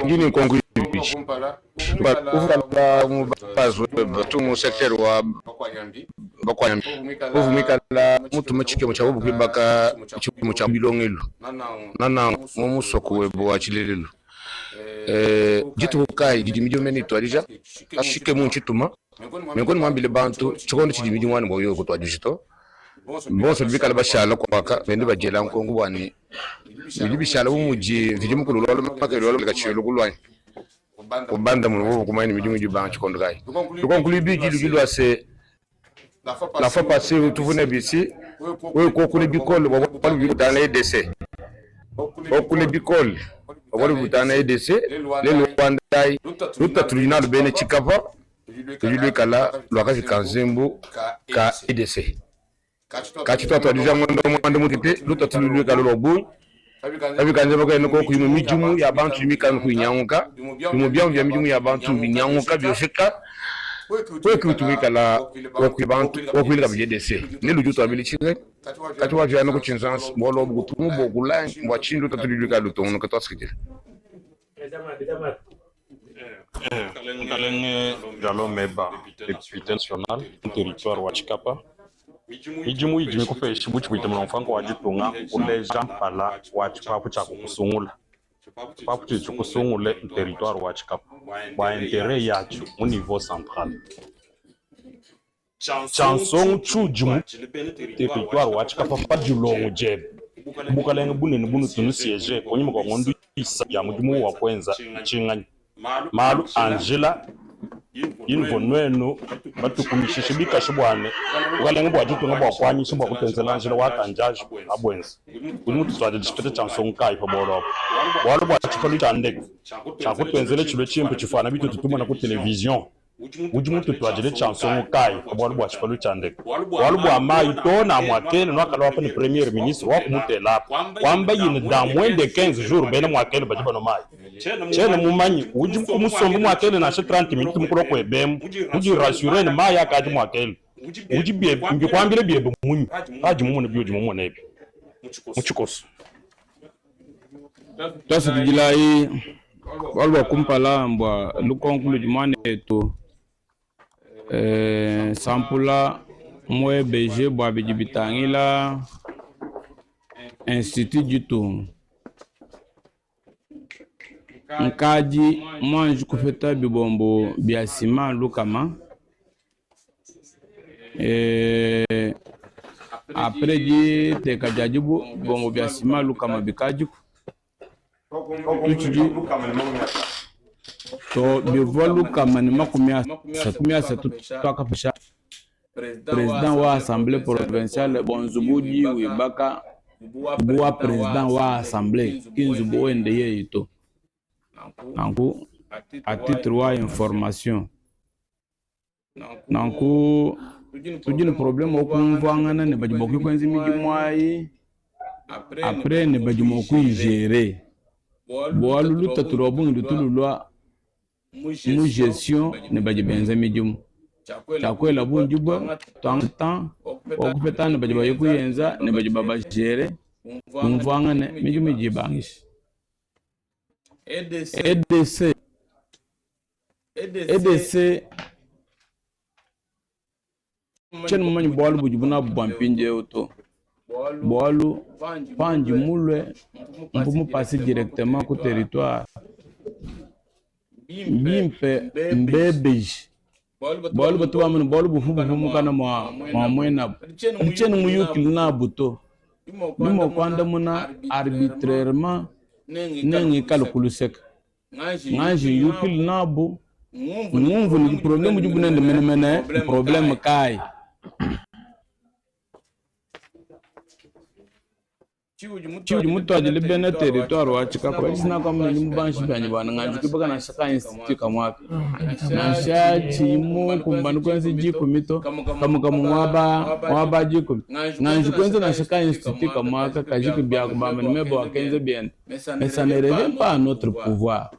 ngini kongu ufala mubazo batumu secteur wa bakwanyambi uvumikala mutu machike muchabu kwibaka muchabilongelo nana mumusoko webo wachilelelo jitu kai didimidio meni twalija ashike munchituma mengoni mwambile bantu chikondo chidimidi wani boyo kutwa digital bon so bikala bashala kwaka bende bajela nkongu bwani bili bishala bumuji vili mukulu lolo makelo lolo kachilo kulwani ubanda mu kumaini midimu jiba chikondo kai konkulu bigi lugilwa se la fois passée tu venais ici oui kokule bikol wali butana EDC kokule bikol wali butana EDC le Rwandai luta tulina lubene chikava tujulwe kala lwakazi kanzembo ka EDC kachitwa twadija mwando mutite luta tulwe kala lobu abikanzembo ka nko kuyimu mijumu ya bantu mikanu kunyanguka bimubya bya mijumu ya bantu binyanguka byosheka kala wakwilika bjedese nilujuto abilichire kati wajana ko chinzans bolo butumu bogula mbachindu tatulika lutono katwaskite Kalenge Diallo Meba, député national du territoire Wachikapa. Ijimu ijime kufe shibuchi kuitemu mfango wajitunga ule jampala wachipapu cha kukusungula. Papu chikusungule territoire Wachikapa. Ba intérêt yachu au niveau central. Chanson chujimu territoire Wachikapa pas du long jeb. Bukalenge bunene bunu tunu siège konyi mo ngondu isa ya mudimu wa kwenza chinganya malu Angela invo nwenu batukumishishe bikashibwane ukalenga bwatu ngabwa kwanyisha bwa kutenzela Angela wakanjaje abwenza uri mutu twade dispete chansonkai pa bolo walo bwa chifalo chandeke chakutwenzele chilo chimpe chifana bitu tutuma ku television uji mutu twade chansonkai pa bolo bwa chifalo chandeke walo bwa mai tona mwakele nwakala wapa ni premier ministre wa kumutela kwamba yine dans moins de 15 jours bene mwakele bajiba no mai chene mumanyi uji kumusombo mwakele na 30 minutes mukuro kwebem uji rassurer ni mai akaji mwakele uji bie ngikwambire bie munyu aji mumone bioji mumone ebi muchikoso twasi tujilai walwa kumpala mbwa lukonkulu jumane etu sampula mwe beje bwa bijibitangila institut jitu nkaji mwanju kufeta bibombo bia sima lukama après ji teka jajibu bombo bia sima lukama bikajiku tuchiji to bivwa lukama ni makumia setu twakafisha président wa assemblée provinciale bonzubuji wibaka buwa président wa assemblée kinzubu wende yeito nanku à titre wa information nanku tujini problème okumvangana ne bajiboku kwenzi miji mwai après ne bajimoku gérer boalu luta turobungi dutululwa mu gestion ne bajibenza mijimu chakwela bunjubwa temps okupeta ne bajiba yokuyenza ne bajiba bagere kumvangana mijimu jibangishi EDC chen mumanyi boalu bujibuna bwampinje uto boalu panji mulwe mpumu passer directement ku territoire bimpe mbebeji boalu batuwa mun boalu bufumu kana mwa mwena chen muyukil na buto bimo kwanda muna arbitrairement nengi kalkulu sek ngaji yukil nabu ngumvu ni problème jubuna mene problème kai chiuji mutu ajili bene territoire wa chikako isina kama ni mbanshi banye bana ngaji kibaka na shaka institute kamwa na sha chimu kumbani kwenzi jiko mito kama mwaba jiko ngaji kwenzi na shaka institute kamwa kajiki bia kubamba ni mebo wakenze bien mais ça ne revient pas à notre pouvoir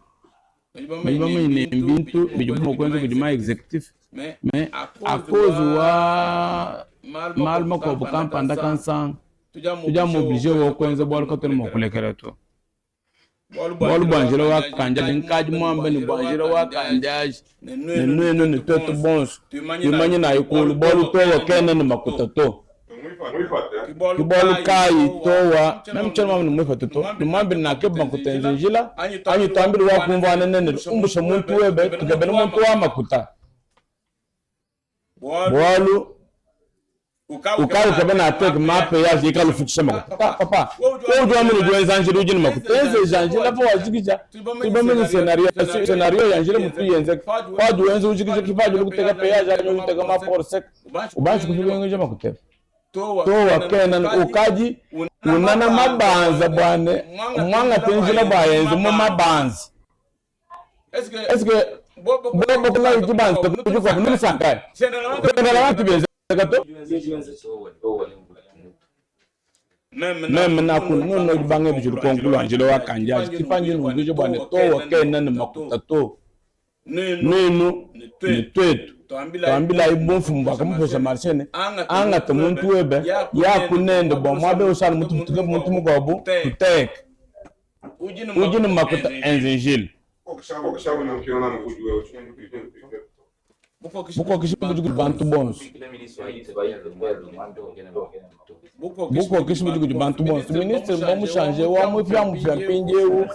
mais bama ni mbintu bijumo kwenzi kujuma executif mais à cause wa mal mako bukampa ndakansan tuja m'obligé wo kwenze bol ko tele mo kulekere to bol banjiro wa kanja nkaji mwamba ni banjiro wa kanja ne toto bons imanye na ikulu bol to wo kene ni makuta to bol kai to wa même chama ni mwe to ni mwamba na ke makuta njila anyi tambiri wa kumva nene umbusha muntu webe tugabele muntu wa makuta bolu ukaru kabena attack mape ya jikalu fukisema papa ko do amene do zanjiro ujini makutenze zanjira po wazikija tibamene scenario yanjira mutu yenze kwa do yenze ujikije kifaje lokuteka peyaje anyo uteka ma forsek ubanshi kufibengeje makuteva to wakena ukaji unana mabanza bwane umwanga tenjira bayenze mu mabanza eske bobo kula ijibanza kujukwa nini sankai ndala watu benze gato meme na kun no bange bijuru konkulu anjelo wa kanja kipanje nungije bwane to wakena ni makuta to nenu ni twetu tambila ibonfu mbaka mfosha marchene anga to muntu webe ya kunende bo mwabe usana muntu mugobu tutek ujini makuta enzejil buko kishimu jugu bantu bons buko kishimu jugu bantu bons ministre bomu changer wa mu fia pinjewu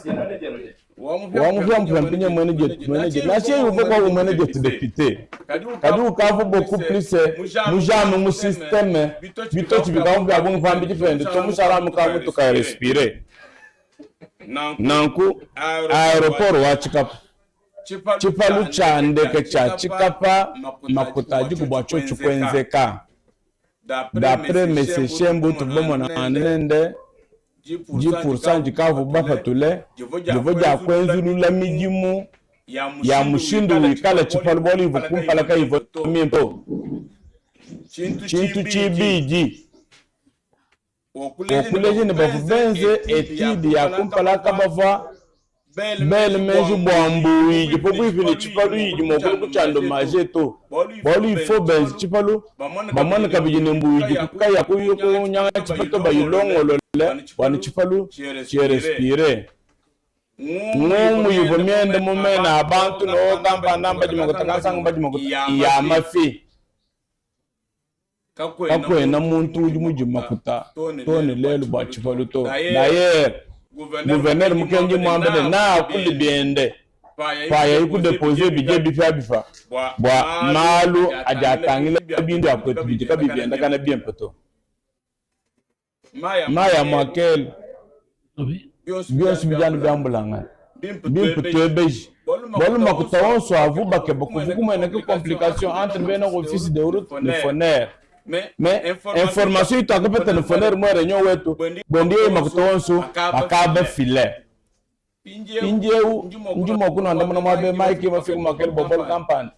wa mu fia pinje manager na sie yu boko manager député kadu ka fu beaucoup plus mujame mu système bitochi bika mu abun fambi different to mu sala mu ka mu to ka respirer nanku aeroport wa chikapa chipalu cha ndeke cha chikapa makuta jikubwa cho chukwenzeka d'après M. Chembu tubomona nende 10% jikavu bafatule jivoja kwenzulula mijimu ya mushindu wikala chipalu boli vukumpala ka ivo miento chintu chibiji okuleje ne bavubenze etidi ya kumpala ka bava bel meju bwambu yiji pobu ifini chipalu yiji mokulu kuchando majeto boli ifo benzi chipalu bamwana kabijine mbu yiji kukaya kuyo kunyanga chipato bayilongolole wani chipalu chirespire ngumu yivo miende mumena abantu no kampa namba jimakuta kansanga bajimakuta ya mafi kakwe na muntu ujimuji makuta tone lelu ba chipalu to d'ailleurs gouverneur mukenji mwambede na akuli biende paya yiku depose bije bifa bwa malu ajatangile bindu akwetu bijika bibienda kana biempeto maya mwakel bionsi bijani byambulanga bimpeto ebeji bolu makuta wonso avu bake bakuvuku mweneke complication entre bena office de route le foner mais information ito akape telefoner mo réunion wetu bondi makuta wonso akaba file injeu njumo kuna ndamuna mabe mike mafiku makel bobol campagne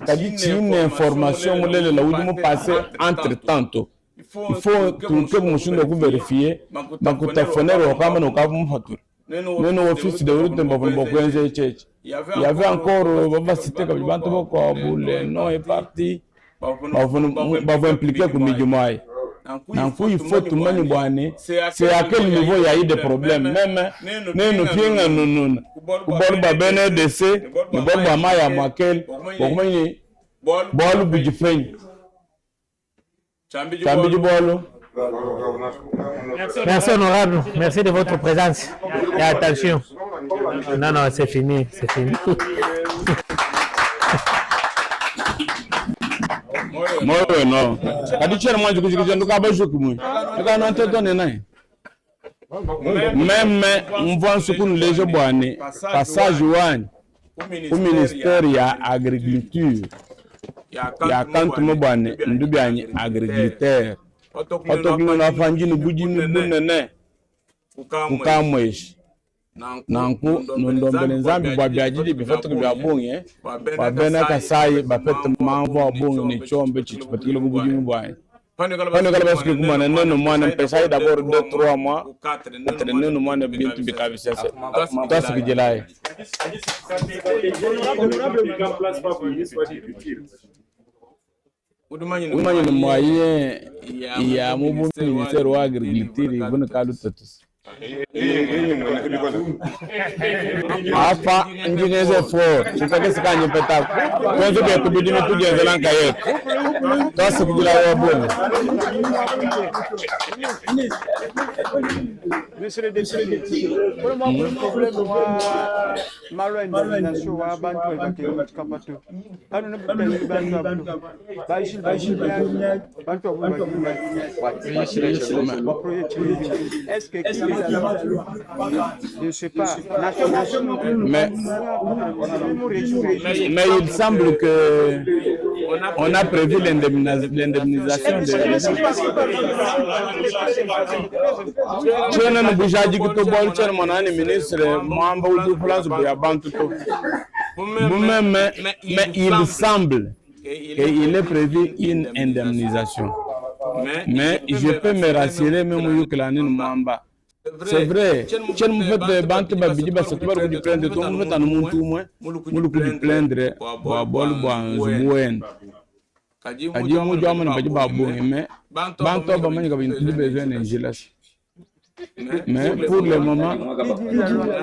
kadi une information mulele la ujumu passer entre tanto il faut que mushindo ku vérifier makuta foner wakama no kavu mfatur neno office de route mbavon bokwenze cheche il y avait encore baba cité ka bantu boko bule non est parti bavon impliqué ku mijumai nanku il faut tout mani bwane c'est à quel niveau il y a eu des problèmes même neno pienga nununa kubol ba BNDC ni bol ba maya makel bokumani bolu bijifenyi chambi bolu. Merci honorable, merci de votre présence et attention. Non, non, c'est fini, c'est fini. Moi, non. Kadi cher moi je nduka ba joku mu. Nduka non te donner nai. Même mvon sukun leje bwane passage wani au ministère ya agriculture. Ya kantu mo bwane ndubi anyi agriculteur. Otokino na fanjini bujini bunene kukamweshi nanku nondombele nzambi bwa byajidi bifatuko bya bunge babena kasayi bapete manvo abunge ni chombe chichipatikilo bujini bwaye pano kala baski kumana neno mwana mpesa d'abord 2-3 mois entre neno mwana bintu bikabisa tasi kijelaye Umanye le moyen ya mubu ministère wa agriculture ibone kalu tatus Apa njineze for chitake sikanye peta kwanza bya kubidini tugeze lanka yetu tasi kujila wa bongo Monsieur le député, comment le problème wa malo indemnisation wa bantu bakenge kapato kanu ne bantu baishi bantu wa projet est-ce que je sais pas mais il semble que on a prévu l'indemnisation de Chena no bujaji kito bol chen monani ministre mwamba udu place ya bantu to mais il semble qu'il est prévu une indemnisation mais je peux me rassurer même yuklani mwamba c'est vrai chen mfete bantu ba bidiba sekbar ku prendre to mfete anu muntu mwe mulu ku prendre wa bol bwa zumwen kaji mu jama na bajiba bonge mais bantu ba manya ka bintu besoin n'engilas. Mais pour le moment,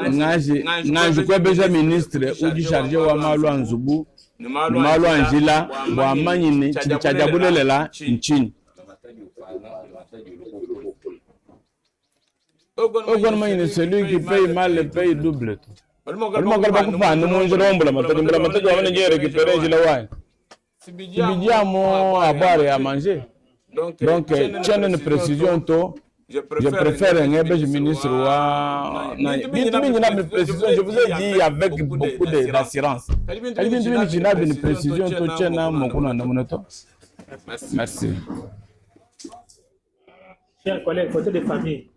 je suis déjà ministre ou du chargé wa malu anzubu, malu anjila, wa manyini, chadjabule la, nchini. Ogon manyini, celui qui paye mal le paye double. Olma galba kufa, nous mangerons la matadi, la matadi va venir récupérer jila wa. Si bidia mo à boire et à manger. Donc, tiens une précision to. Je préfère un ministre ou un... Je vous ai dit avec beaucoup d'assurance. Une précision. Merci. Chers collègues, côté de famille.